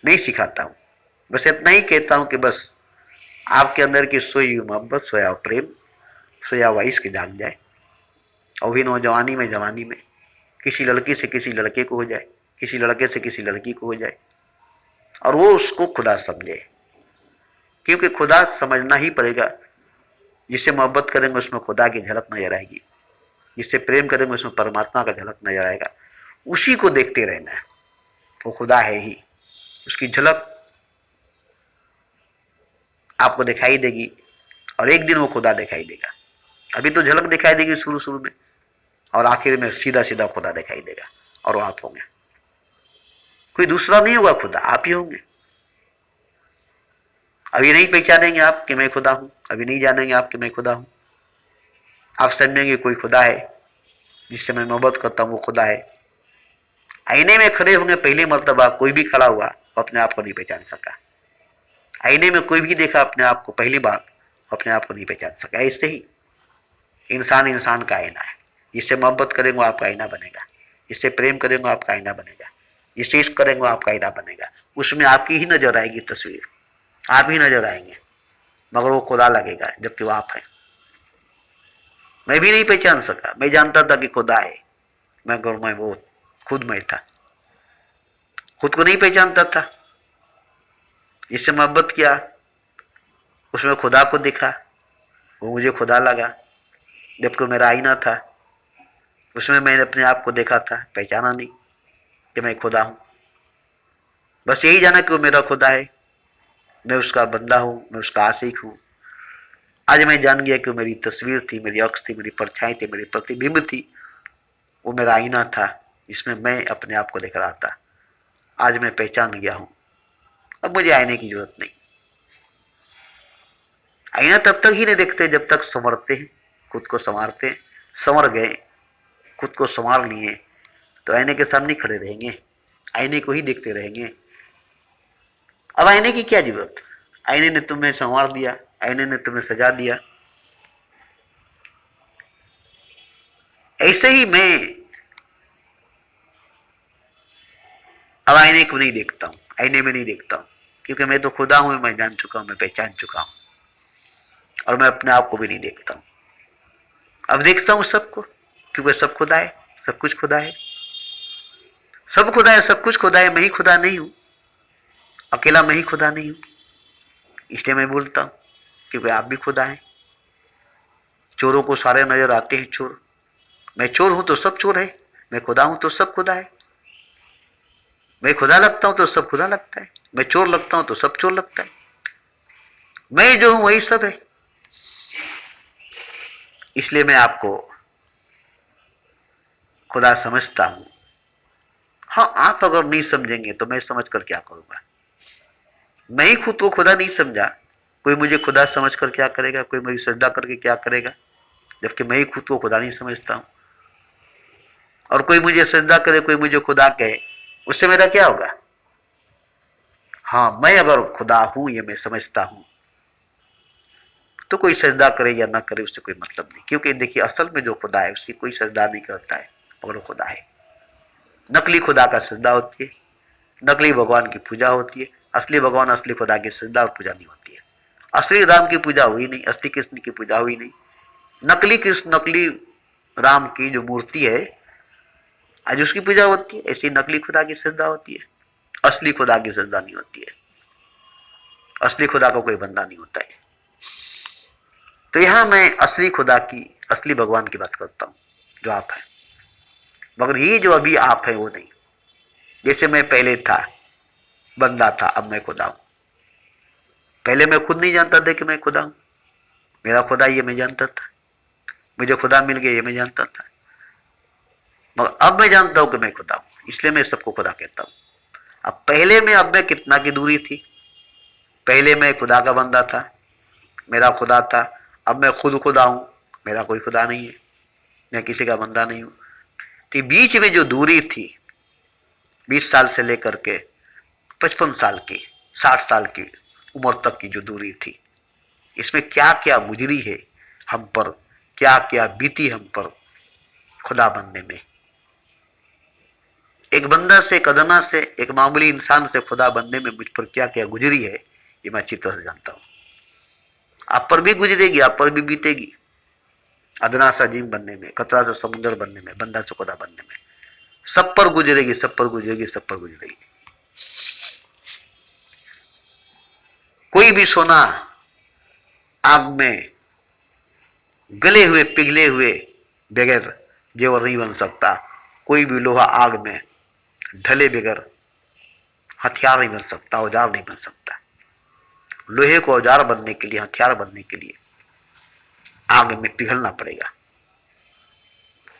नहीं सिखाता हूं। बस इतना ही कहता हूं कि बस आपके अंदर की सोई हुई मोहब्बत, सोया हुआ प्रेम, सोया हुआ इश्क जाग जाए। और भी नौजवानी में, जवानी में किसी लड़की से किसी लड़के को हो जाए, किसी लड़के से किसी लड़की को हो जाए, और वो उसको खुदा समझे। क्योंकि खुदा समझना ही पड़ेगा। जिससे मोहब्बत करेंगे उसमें खुदा की झलक नजर आएगी, जिससे प्रेम करेंगे उसमें परमात्मा का झलक नजर आएगा। उसी को देखते रहना है, वो खुदा है ही। उसकी झलक आपको दिखाई देगी और एक दिन वो खुदा दिखाई देगा। अभी तो झलक दिखाई देगी शुरू शुरू में, और आखिर में सीधा सीधा खुदा दिखाई देगा, और वो आप होंगे। कोई दूसरा नहीं होगा, खुदा आप ही होंगे। अभी नहीं पहचानेंगे आप कि मैं खुदा हूं, अभी नहीं जानेंगे आप कि मैं खुदा हूं। आप समझेंगे कोई खुदा है जिससे मैं मोहब्बत करता हूं, वो खुदा है। आईने में खड़े होंगे पहली मर्तबा, कोई भी खड़ा हुआ अपने आप को नहीं पहचान सका। आईने में कोई भी देखा अपने आप को पहली बार, अपने आप को नहीं पहचान सका। ऐसे ही इंसान इंसान का आईना है। जिससे मोहब्बत करेंगे वो आपका आईना बनेगा, जिससे प्रेम करेंगे आपका आईना बनेगा, जिससे इश्क करेंगे आपका आईना बनेगा। उसमें आपकी ही नजर आएगी तस्वीर, आप ही नजर आएंगे, मगर वो खुदा लगेगा, जबकि वो आप है। मैं भी नहीं पहचान सका। मैं जानता था कि खुदा है, मगर मैं वो खुद मैं था, खुद को नहीं पहचानता था। जिससे मोहब्बत किया उसमें खुदा को दिखा, वो मुझे खुदा लगा, जबकि मेरा आईना था। उसमें मैंने अपने आप को देखा था, पहचाना नहीं कि मैं खुदा हूं। बस यही जाना कि वो मेरा खुदा है, मैं उसका बंदा हूं, मैं उसका आशिक हूं। आज मैं जान गया कि वो मेरी तस्वीर थी, मेरी अक्स थी, मेरी परछाई थी, मेरी प्रतिबिंब थी। वो मेरा आईना था जिसमें मैं अपने आप को देख रहा था। आज मैं पहचान गया हूं, अब मुझे आईने की जरूरत नहीं। आईना तब तक ही नहीं देखते जब तक संवरते हैं, खुद को संवारते हैं। संवर गए, खुद को संवार लिए, तो आईने के सामने खड़े रहेंगे, आईने को ही देखते रहेंगे। अब आईने की क्या जरूरत? आईने ने तुम्हें संवार दिया, आईने ने तुम्हें सजा दिया। ऐसे ही मैं अब आईने को नहीं देखता हूं, आईने में नहीं देखता हूं, क्योंकि मैं तो खुदा हूं, मैं जान चुका हूं, मैं पहचान चुका हूं। और मैं अपने आप को भी नहीं देखता हूं। अब देखता हूं सबको, क्योंकि सब खुदा है, सब कुछ खुदा है, सब खुदा है, सब कुछ खुदा है। मैं ही खुदा नहीं हूं, अकेला मैं ही खुदा नहीं हूं। इसलिए मैं बोलता हूं, क्योंकि आप भी खुदा हैं। चोरों को सारे नजर आते हैं चोर। मैं चोर हूं तो सब चोर है, मैं खुदा हूं तो सब खुदा है। मैं खुदा लगता हूं तो सब खुदा लगता है, मैं चोर लगता हूं तो सब चोर लगता है। मैं जो हूं वही सब है। इसलिए मैं आपको खुदा समझता हूं। हाँ, आप अगर नहीं समझेंगे तो मैं समझ कर क्या करूंगा? मैं ही खुद को खुदा नहीं समझा, कोई मुझे खुदा समझ कर क्या करेगा? कोई मेरी सजदा करके क्या करेगा? जबकि मैं ही खुद को खुदा नहीं समझता हूं। और कोई मुझे सजदा करे, कोई मुझे खुदा कहे, उससे मेरा क्या होगा? हाँ, मैं अगर खुदा हूं ये मैं समझता हूं, तो कोई सजदा करे या ना करे उससे कोई मतलब नहीं। क्योंकि देखिए, असल में जो खुदा है उसकी कोई सजदा नहीं करता है, मगर वो खुदा है। नकली खुदा का सजदा होती है, नकली भगवान की पूजा होती है। असली भगवान, असली खुदा की सजदा और पूजा नहीं होती है। असली राम की पूजा हुई नहीं, असली कृष्ण की पूजा हुई नहीं। नकली कृष्ण, नकली राम की जो मूर्ति है आज उसकी पूजा होती है, ऐसी नकली खुदा की सजदा होती है। असली खुदा की सजदा नहीं होती है। असली खुदा का कोई बंदा नहीं होता है। तो यहां मैं असली खुदा की, असली भगवान की बात करता हूं, जो आप है। मगर ये जो अभी आप है वो नहीं। जैसे मैं पहले था, बंदा था, अब मैं खुदा हूं। पहले मैं खुद नहीं जानता था कि मैं खुदा हूं। मेरा खुदा ये मैं जानता था, मुझे खुदा मिल गया ये मैं जानता था। मगर अब मैं जानता हूं कि मैं खुदा हूं, इसलिए मैं सबको खुदा कहता हूं। अब पहले में अब मैं कितना की दूरी थी। पहले मैं खुदा का बंदा था, मेरा खुदा था। अब मैं खुद खुदा हूं, मेरा कोई खुदा नहीं है, मैं किसी का बंदा नहीं हूं। तो बीच में जो दूरी थी, 20 साल से लेकर के 55 साल की, 60 साल की उम्र तक की जो दूरी थी, इसमें क्या क्या गुजरी है हम पर, क्या क्या बीती हम पर खुदा बनने में। एक बंदा से, एक अदना से, एक मामूली इंसान से खुदा बनने में मुझ पर क्या क्या गुजरी है, ये मैं अच्छी तरह से जानता हूं। आप पर भी गुजरेगी, आप पर भी बीतेगी। अदना सा जीव बनने में, कतरा सा समुद्र बनने में, बंदा से खुदा बनने में, सब पर गुजरेगी, सब पर गुजरेगी, सब पर गुजरेगी। कोई भी सोना आग में गले हुए, पिघले हुए बगैर जेवर नहीं बन सकता। कोई भी लोहा आग में ढले बगैर हथियार नहीं बन सकता, औजार नहीं बन सकता। लोहे को औजार बनने के लिए, हथियार बनने के लिए आग में पिघलना पड़ेगा।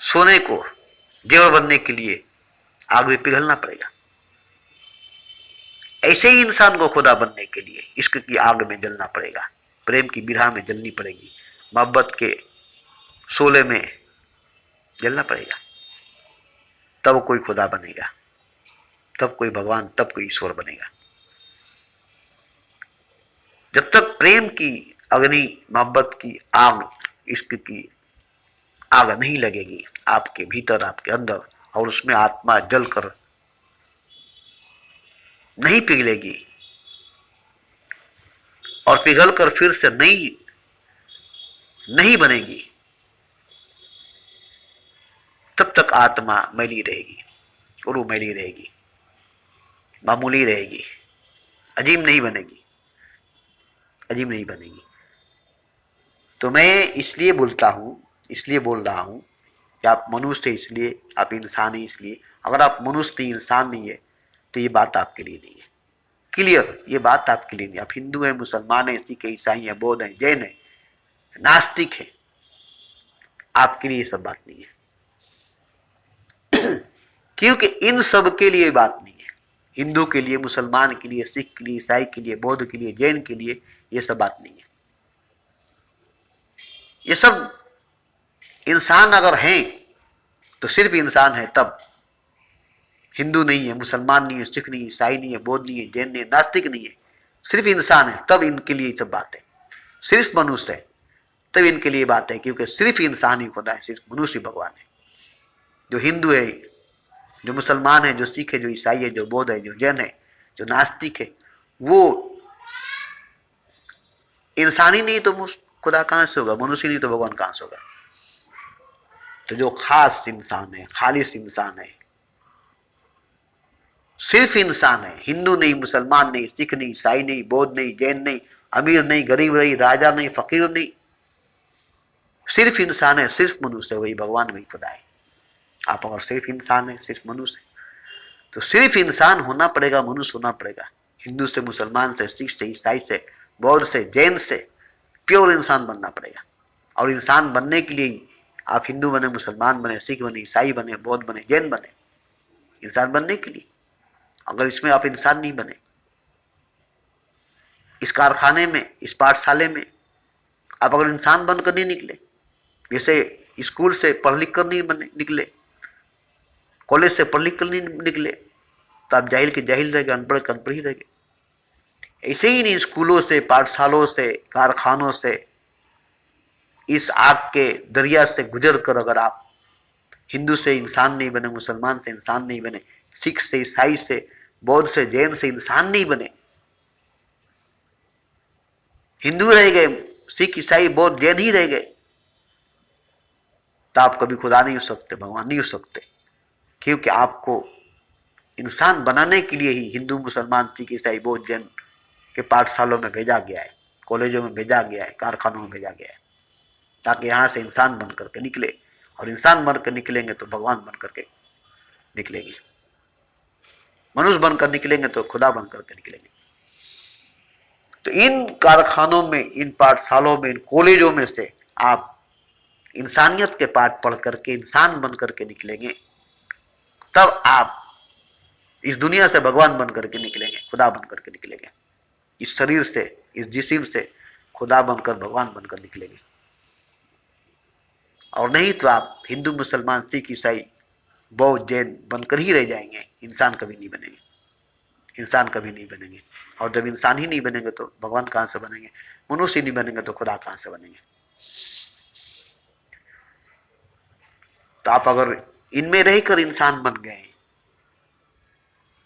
सोने को जेवर बनने के लिए आग में पिघलना पड़ेगा। ऐसे ही इंसान को खुदा बनने के लिए इश्क की आग में जलना पड़ेगा, प्रेम की बिरहा में जलनी पड़ेगी, मोहब्बत के शोले में जलना पड़ेगा। तब कोई खुदा बनेगा, तब कोई भगवान, तब कोई ईश्वर बनेगा। जब तक प्रेम की अग्नि, मोहब्बत की आग, इश्क की आग नहीं लगेगी आपके भीतर, आपके अंदर, और उसमें आत्मा जलकर नहीं पिघलेगी और पिघलकर फिर से नहीं बनेगी, तब तक आत्मा मैली रहेगी, और मैली रहेगी, मामूली रहेगी, अजीब नहीं बनेगी, अजीब नहीं बनेगी। तो मैं इसलिए बोल रहा हूं कि आप मनुष्य है, इसलिए आप इंसान है। इसलिए अगर आप मनुष्य नहीं, इंसान नहीं है, तो ये बात आपके लिए नहीं है। क्लियर, ये बात आपके लिए नहीं। आप हिंदू हैं, मुसलमान हैं, सिख हैं, ईसाई हैं, बौद्ध हैं, जैन हैं, नास्तिक हैं, आपके लिए ये सब बात नहीं है। क्योंकि इन सब के लिए बात नहीं है। हिंदू के लिए, मुसलमान के लिए, सिख के लिए, ईसाई के लिए, बौद्ध के लिए, जैन के लिए ये सब बात नहीं है। ये सब इंसान अगर हैं तो सिर्फ इंसान है तब। हिंदू नहीं है, मुसलमान नहीं है, सिख नहीं है, ईसाई नहीं है, बौद्ध नहीं है, जैन नहीं है, नास्तिक नहीं है, सिर्फ इंसान है, तब इनके लिए ये सब बात है। सिर्फ मनुष्य है तब इनके लिए बात है, क्योंकि सिर्फ इंसान ही खुदा है, सिर्फ मनुष्य भगवान है। जो हिंदू है, जो मुसलमान है, जो सिख है, जो ईसाई है, जो बौद्ध है, जो जैन है, जो नास्तिक है, वो इंसान ही नहीं तो खुदा कहां से होगा? मनुष्य नहीं तो भगवान कहां से होगा? तो जो खास इंसान है, खालिस इंसान है, सिर्फ इंसान है, हिंदू नहीं, मुसलमान नहीं, सिख नहीं, ईसाई नहीं, बौद्ध नहीं, जैन नहीं, अमीर नहीं, गरीब नहीं, राजा नहीं, फकीर नहीं, सिर्फ इंसान है, सिर्फ मनुष्य है, वही भगवान, वही खुदा है। आप अगर सिर्फ इंसान है, सिर्फ मनुष्य है, तो सिर्फ इंसान होना पड़ेगा, मनुष्य होना पड़ेगा। हिंदू से, मुसलमान से, सिख से, ईसाई से, बौद्ध से, जैन से प्योर इंसान बनना पड़ेगा। और इंसान बनने के लिए आप हिंदू बने, मुसलमान बने, सिख बने, ईसाई बने, बौद्ध बने, जैन बने, इंसान बनने के लिए। अगर इसमें आप इंसान नहीं बने, इस कारखाने में, इस पाठशाले में आप अगर इंसान बनकर नहीं निकले, जैसे स्कूल से पढ़ लिख कर नहीं निकले, कॉलेज से पढ़ लिख कर नहीं निकले, तो आप जाहिल के जाहिल रहेंगे, अनपढ़ के अनपढ़ ही रहेंगे। ऐसे ही नहीं, स्कूलों से, पाठशालों से, कारखानों से, इस आग के दरिया से गुजर कर अगर आप हिंदू से इंसान नहीं बने, मुसलमान से इंसान नहीं बने, सिख से, ईसाई से, बौद्ध से, जैन से इंसान नहीं बने, हिंदू रह गए, सिख, ईसाई, बौद्ध, जैन ही रह गए, तो आप कभी खुदा नहीं हो सकते, भगवान नहीं हो सकते। क्योंकि आपको इंसान बनाने के लिए ही हिंदू, मुसलमान, सिख, ईसाई, बौद्ध, जैन के पाठशालों में भेजा गया है, कॉलेजों में भेजा गया है, कारखानों में भेजा गया है। ताकि यहाँ से इंसान बन करके निकले, और इंसान बन कर निकलेंगे तो भगवान बन करके निकलेंगे, मनुष्य बनकर निकलेंगे तो खुदा बन करके निकलेंगे। तो इन कारखानों में, इन पाठशालों में, इन कॉलेजों में से आप इंसानियत के पाठ पढ़ करके इंसान बन करके निकलेंगे, तब आप इस दुनिया से भगवान बन करके निकलेंगे, खुदा बन करके निकलेंगे। इस शरीर से, इस जिस्म से खुदा बनकर, भगवान बनकर निकलेंगे। और नहीं तो आप हिंदू, मुसलमान, सिख, ईसाई, बौद्ध, जैन बनकर ही रह जाएंगे, इंसान कभी नहीं बनेंगे, इंसान कभी नहीं बनेंगे। और जब इंसान ही नहीं बनेंगे तो भगवान कहाँ से बनेंगे, मनुष्य नहीं बनेंगे तो खुदा कहाँ से बनेंगे। तो आप अगर इनमें रहकर इंसान बन गए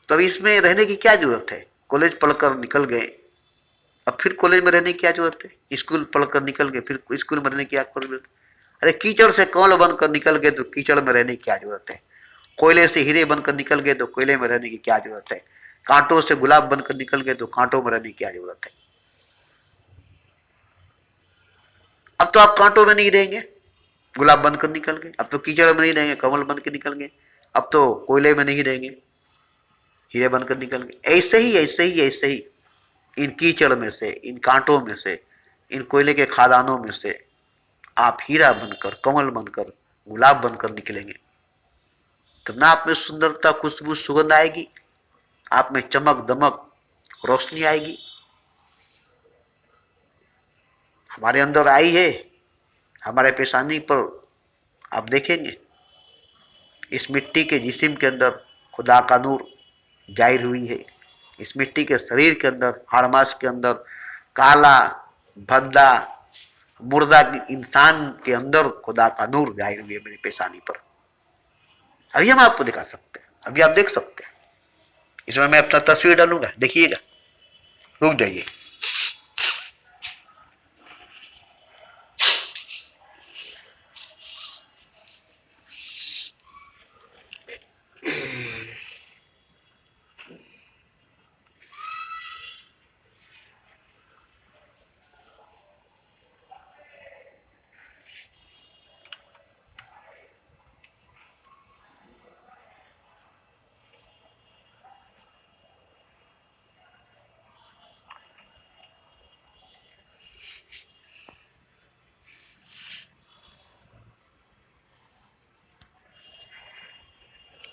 तो इसमें रहने की क्या जरूरत है। कॉलेज पढ़कर निकल गए, अब फिर कॉलेज में रहने की क्या जरूरत है। स्कूल पढ़कर निकल गए, फिर स्कूल में रहने की क्या जरूरत। अरे कीचड़ से कौन बनकर निकल गए तो कीचड़ में रहने की क्या जरूरत है। कोयले से हीरे बनकर निकल गए तो कोयले में रहने की क्या जरूरत है। कांटों से गुलाब बनकर निकल गए तो कांटों में रहने की क्या जरूरत है। अब तो आप कांटों में नहीं रहेंगे, गुलाब बनकर निकल गए। अब तो कीचड़ में नहीं रहेंगे, कमल बन के निकल गए। अब तो कोयले में नहीं रहेंगे, हीरे बनकर निकल गए। ऐसे ही ऐसे ही ऐसे ही इन कीचड़ में से, इन कांटों में से, इन कोयले के खादानों में से आप हीरा बनकर, कमल बनकर, गुलाब बनकर निकलेंगे। तब ना आप में सुंदरता, खुशबू, सुगंध आएगी, आप में चमक, दमक, रोशनी आएगी। हमारे अंदर आई है, हमारे पेशानी पर आप देखेंगे, इस मिट्टी के जिस्म के अंदर खुदा का नूर जाहिर हुई है। इस मिट्टी के शरीर के अंदर, हाड़ मांस के अंदर, काला, भद्दा, मुर्दा इंसान के अंदर खुदा का नूर जाहिर हुई है मेरी पेशानी पर। अभी हम आपको दिखा सकते हैं, अभी आप देख सकते हैं। इसमें मैं अपना तस्वीर डालूंगा, देखिएगा, रुक जाइए।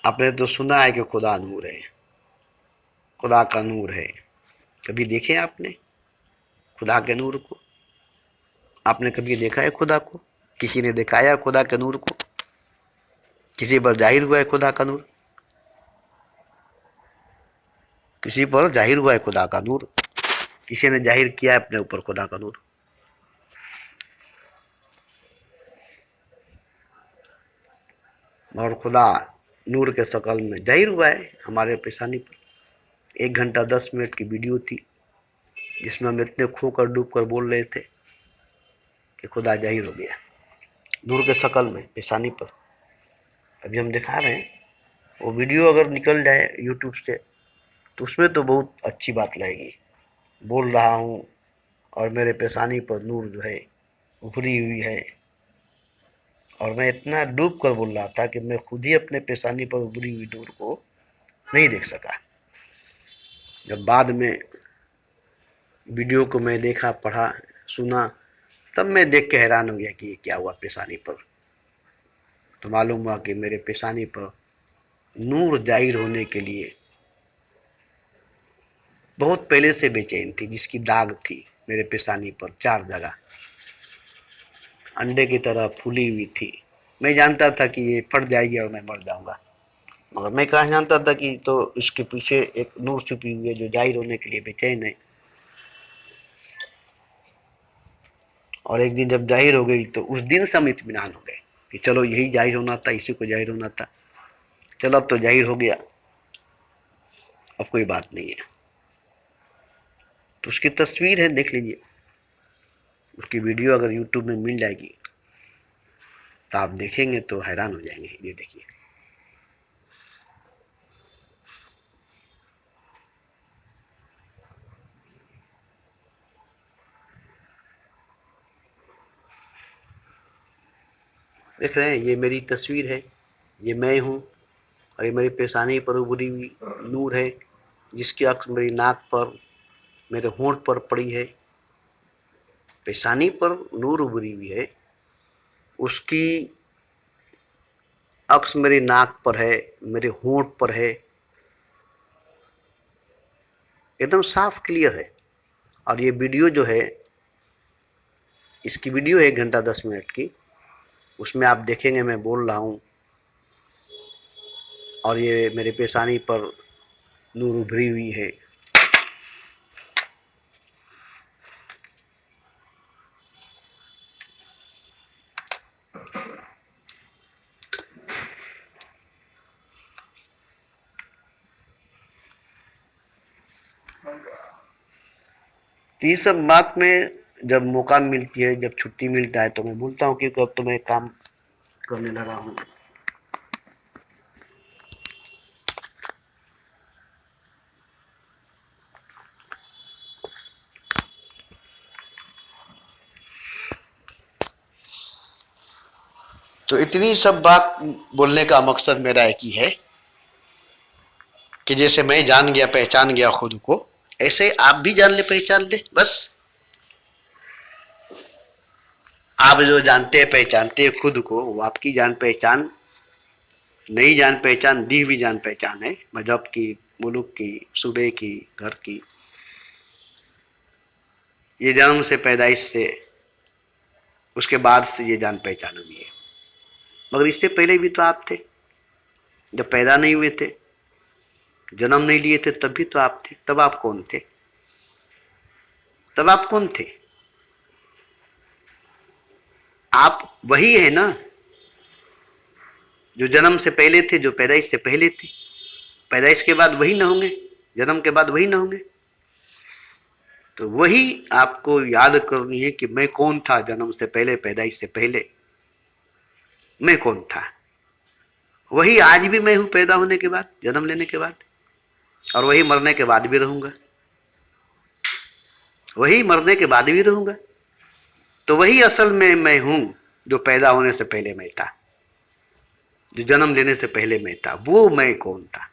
आपने तो सुना है कि खुदा नूर है, खुदा का नूर है। कभी देखे आपने खुदा के नूर को? आपने कभी देखा है खुदा को? किसी ने दिखाया खुदा के नूर को? किसी पर जाहिर हुआ है खुदा का नूर? किसी पर जाहिर हुआ है खुदा का नूर? किसी ने जाहिर किया है अपने ऊपर खुदा का नूर? और खुदा नूर के शक्ल में जाहिर हुआ है हमारे पेशानी पर। 1 घंटा 10 मिनट की वीडियो थी जिसमें हम इतने खोकर डूब कर बोल रहे थे कि खुदा जाहिर हो गया नूर के शक्ल में पेशानी पर। अभी हम दिखा रहे हैं, वो वीडियो अगर निकल जाए यूट्यूब से तो उसमें तो बहुत अच्छी बात लगेगी। बोल रहा हूँ और मेरे पेशानी पर नूर जो है उभरी हुई है, और मैं इतना डूब कर बोल रहा था कि मैं खुद ही अपने पेशानी पर उभरी हुई नूर को नहीं देख सका। जब बाद में वीडियो को मैं देखा, पढ़ा, सुना, तब मैं देख के हैरान हो गया कि ये क्या हुआ पेशानी पर। तो मालूम हुआ कि मेरे पेशानी पर नूर जाहिर होने के लिए बहुत पहले से बेचैन थी, जिसकी दाग थी मेरे पेशानी पर 4 जगह अंडे की तरह फूली हुई थी। मैं जानता था कि ये फट जाएगी और मैं मर जाऊंगा, मगर मैं कहाँ जानता था कि तो इसके पीछे एक नूर छुपी हुई है जो जाहिर होने के लिए बेचैन है। और एक दिन जब जाहिर हो गई तो उस दिन से हम इत्मीनान हो गए कि चलो यही जाहिर होना था, इसी को जाहिर होना था। चलो अब तो जाहिर हो गया, अब कोई बात नहीं है। तो उसकी तस्वीर है, देख लीजिए। उसकी वीडियो अगर यूट्यूब में मिल जाएगी तो आप देखेंगे तो हैरान हो जाएंगे। ये देखिए, देख रहे हैं, ये मेरी तस्वीर है, ये मैं हूँ, और ये मेरी पेशानी पर उभरी हुई नूर है, जिसकी अक्स मेरी नाक पर, मेरे होंठ पर पड़ी है। पेशानी पर नूर उभरी हुई है, उसकी अक्स मेरी नाक पर है, मेरे होंठ पर है, एकदम साफ क्लियर है। और ये वीडियो जो है, इसकी वीडियो है 1 घंटा 10 मिनट की, उसमें आप देखेंगे मैं बोल रहा हूँ, और ये मेरे पेशानी पर नूर उभरी हुई है। तो ये सब बात में जब मौका मिलती है, जब छुट्टी मिलता है, तो मैं बोलता हूँ कि अब तो मैं काम करने लगा हूँ। तो इतनी सब बात बोलने का मकसद मेरा एक ही है कि जैसे मैं जान गया, पहचान गया खुद को, ऐसे आप भी जान ले, पहचान ले। बस आप जो जानते हैं, पहचानते हैं खुद को, वो आपकी जान पहचान, नई जान पहचान, दी हुई जान पहचान है, मजहब की, मुल्क की, सूबे की, घर की। ये जन्म से, पैदाइश से, उसके बाद से ये जान पहचान हुई है। मगर इससे पहले भी तो आप थे, जब पैदा नहीं हुए थे, जन्म नहीं लिए थे, तब भी तो आप थे। तब आप कौन थे? तब आप कौन थे? आप वही है ना जो जन्म से पहले थे, जो पैदाइश से पहले थे। पैदाइश के बाद वही ना होंगे, जन्म के बाद वही ना होंगे। तो वही आपको याद करनी है कि मैं कौन था जन्म से पहले, पैदाइश से पहले मैं कौन था। वही आज भी मैं हूं, पैदा होने के बाद, जन्म लेने के बाद, और वही मरने के बाद भी रहूंगा। वही मरने के बाद भी रहूंगा। तो वही असल में मैं हूं जो पैदा होने से पहले मैं था, जो जन्म लेने से पहले मैं था। वो मैं कौन था,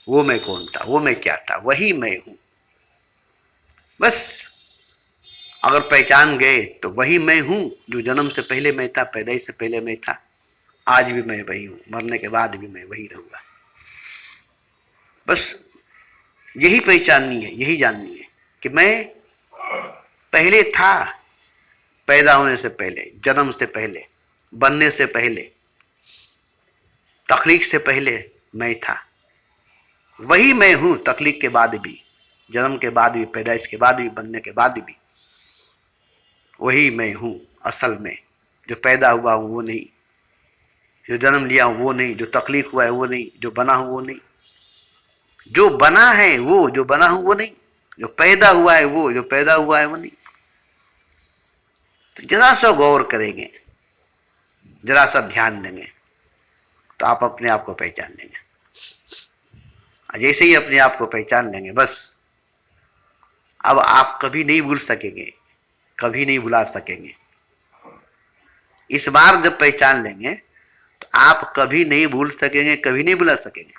वो मैं कौन था, वो मैं क्या था, वही मैं हूं। बस अगर पहचान गए तो वही मैं हूं जो जन्म से पहले मैं था, पैदाइश से पहले मैं था। आज भी मैं वही हूं, मरने के बाद भी मैं वही रहूंगा। बस यही पहचाननी है, यही जाननी है कि मैं पहले था, पैदा होने से पहले, जन्म से पहले, बनने से पहले, तख्लीक से पहले मैं था। वही मैं हूं तख्लीक के बाद भी, जन्म के बाद भी, पैदाइश के बाद भी, बनने के बाद भी। वही मैं हूं असल में। जो पैदा हुआ हूं वो नहीं, जो जन्म लिया हूं वो नहीं, जो तख्लीक हुआ है वो नहीं, जो बना हूं वो नहीं। जो बना है वो, जो बना हूं वो नहीं। जो पैदा हुआ है वो, जो पैदा हुआ है वो नहीं। तो जरा सा गौर करेंगे, जरा सा ध्यान देंगे, तो आप अपने आप को पहचान लेंगे। जैसे ही अपने आप को पहचान लेंगे, बस अब आप कभी नहीं भूल सकेंगे, कभी नहीं भुला सकेंगे। इस बार जब पहचान लेंगे तो आप कभी नहीं भूल सकेंगे, कभी नहीं भुला सकेंगे।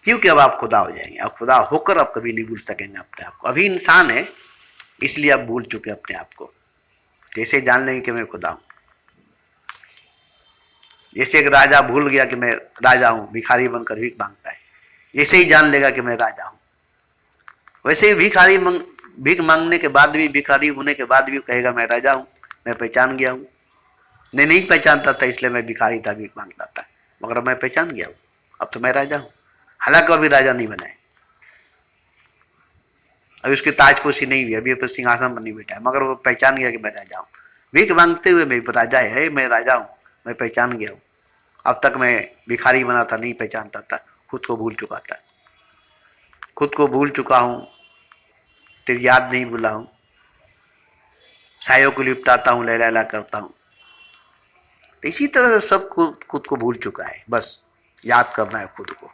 क्योंकि अब आप खुदा हो जाएंगे। अब खुदा होकर अब कभी नहीं भूल सकेंगे अपने आप को। अभी इंसान है, इसलिए आप भूल चुके अपने आप को। जैसे जान लेंगे कि मैं खुदा हूं, जैसे एक राजा भूल गया कि मैं राजा हूं, भिखारी बनकर भीख मांगता है, जैसे ही जान लेगा कि मैं राजा हूं, वैसे ही भिखारी भीख मांगने के बाद भी, भिखारी होने के बाद भी कहेगा मैं राजा हूं, मैं पहचान गया हूं। नहीं पहचानता था इसलिए मैं भिखारी था, भीख मांगता था, मगर अब मैं पहचान गया हूं, अब तो मैं राजा हूं। हालांकि अभी राजा नहीं बना है, अभी उसकी ताजपोशी नहीं हुई, अभी तो सिंहासन पर नहीं बैठा है, मगर वो पहचान गया कि मैं राजा हूँ। भीख मांगते हुए मैं राजा है, मैं राजा हूँ, मैं पहचान गया हूँ। अब तक मैं भिखारी बना था, नहीं पहचानता था, खुद को भूल चुका था, खुद को भूल चुका हूँ, तेरी याद नहीं भूला हूँ, सायों को लिपटाता हूँ, लैला करता हूँ। तो इसी तरह से सब खुद को भूल चुका है। बस याद करना है खुद को।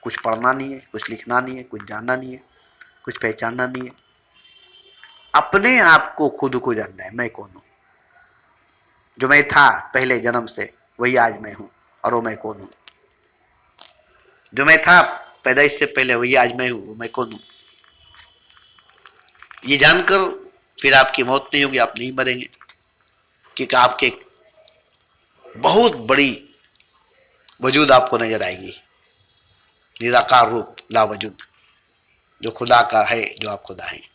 कुछ पढ़ना नहीं है, कुछ लिखना नहीं है, कुछ जानना नहीं है, कुछ पहचानना नहीं है। अपने आप को, खुद को जानना है, मैं कौन हूं। जो मैं था पहले जन्म से वही आज मैं हूं, और वो मैं कौन हूं? जो मैं था पैदाइश से पहले वही आज मैं हूं, वो मैं कौन हूं? ये जानकर फिर आपकी मौत नहीं होगी, आप नहीं मरेंगे, क्योंकि आपके बहुत बड़ी वजूद आपको नजर आएगी, निराकार रूप, लावजूद, जो खुदा का है, जो आप खुदा हैं।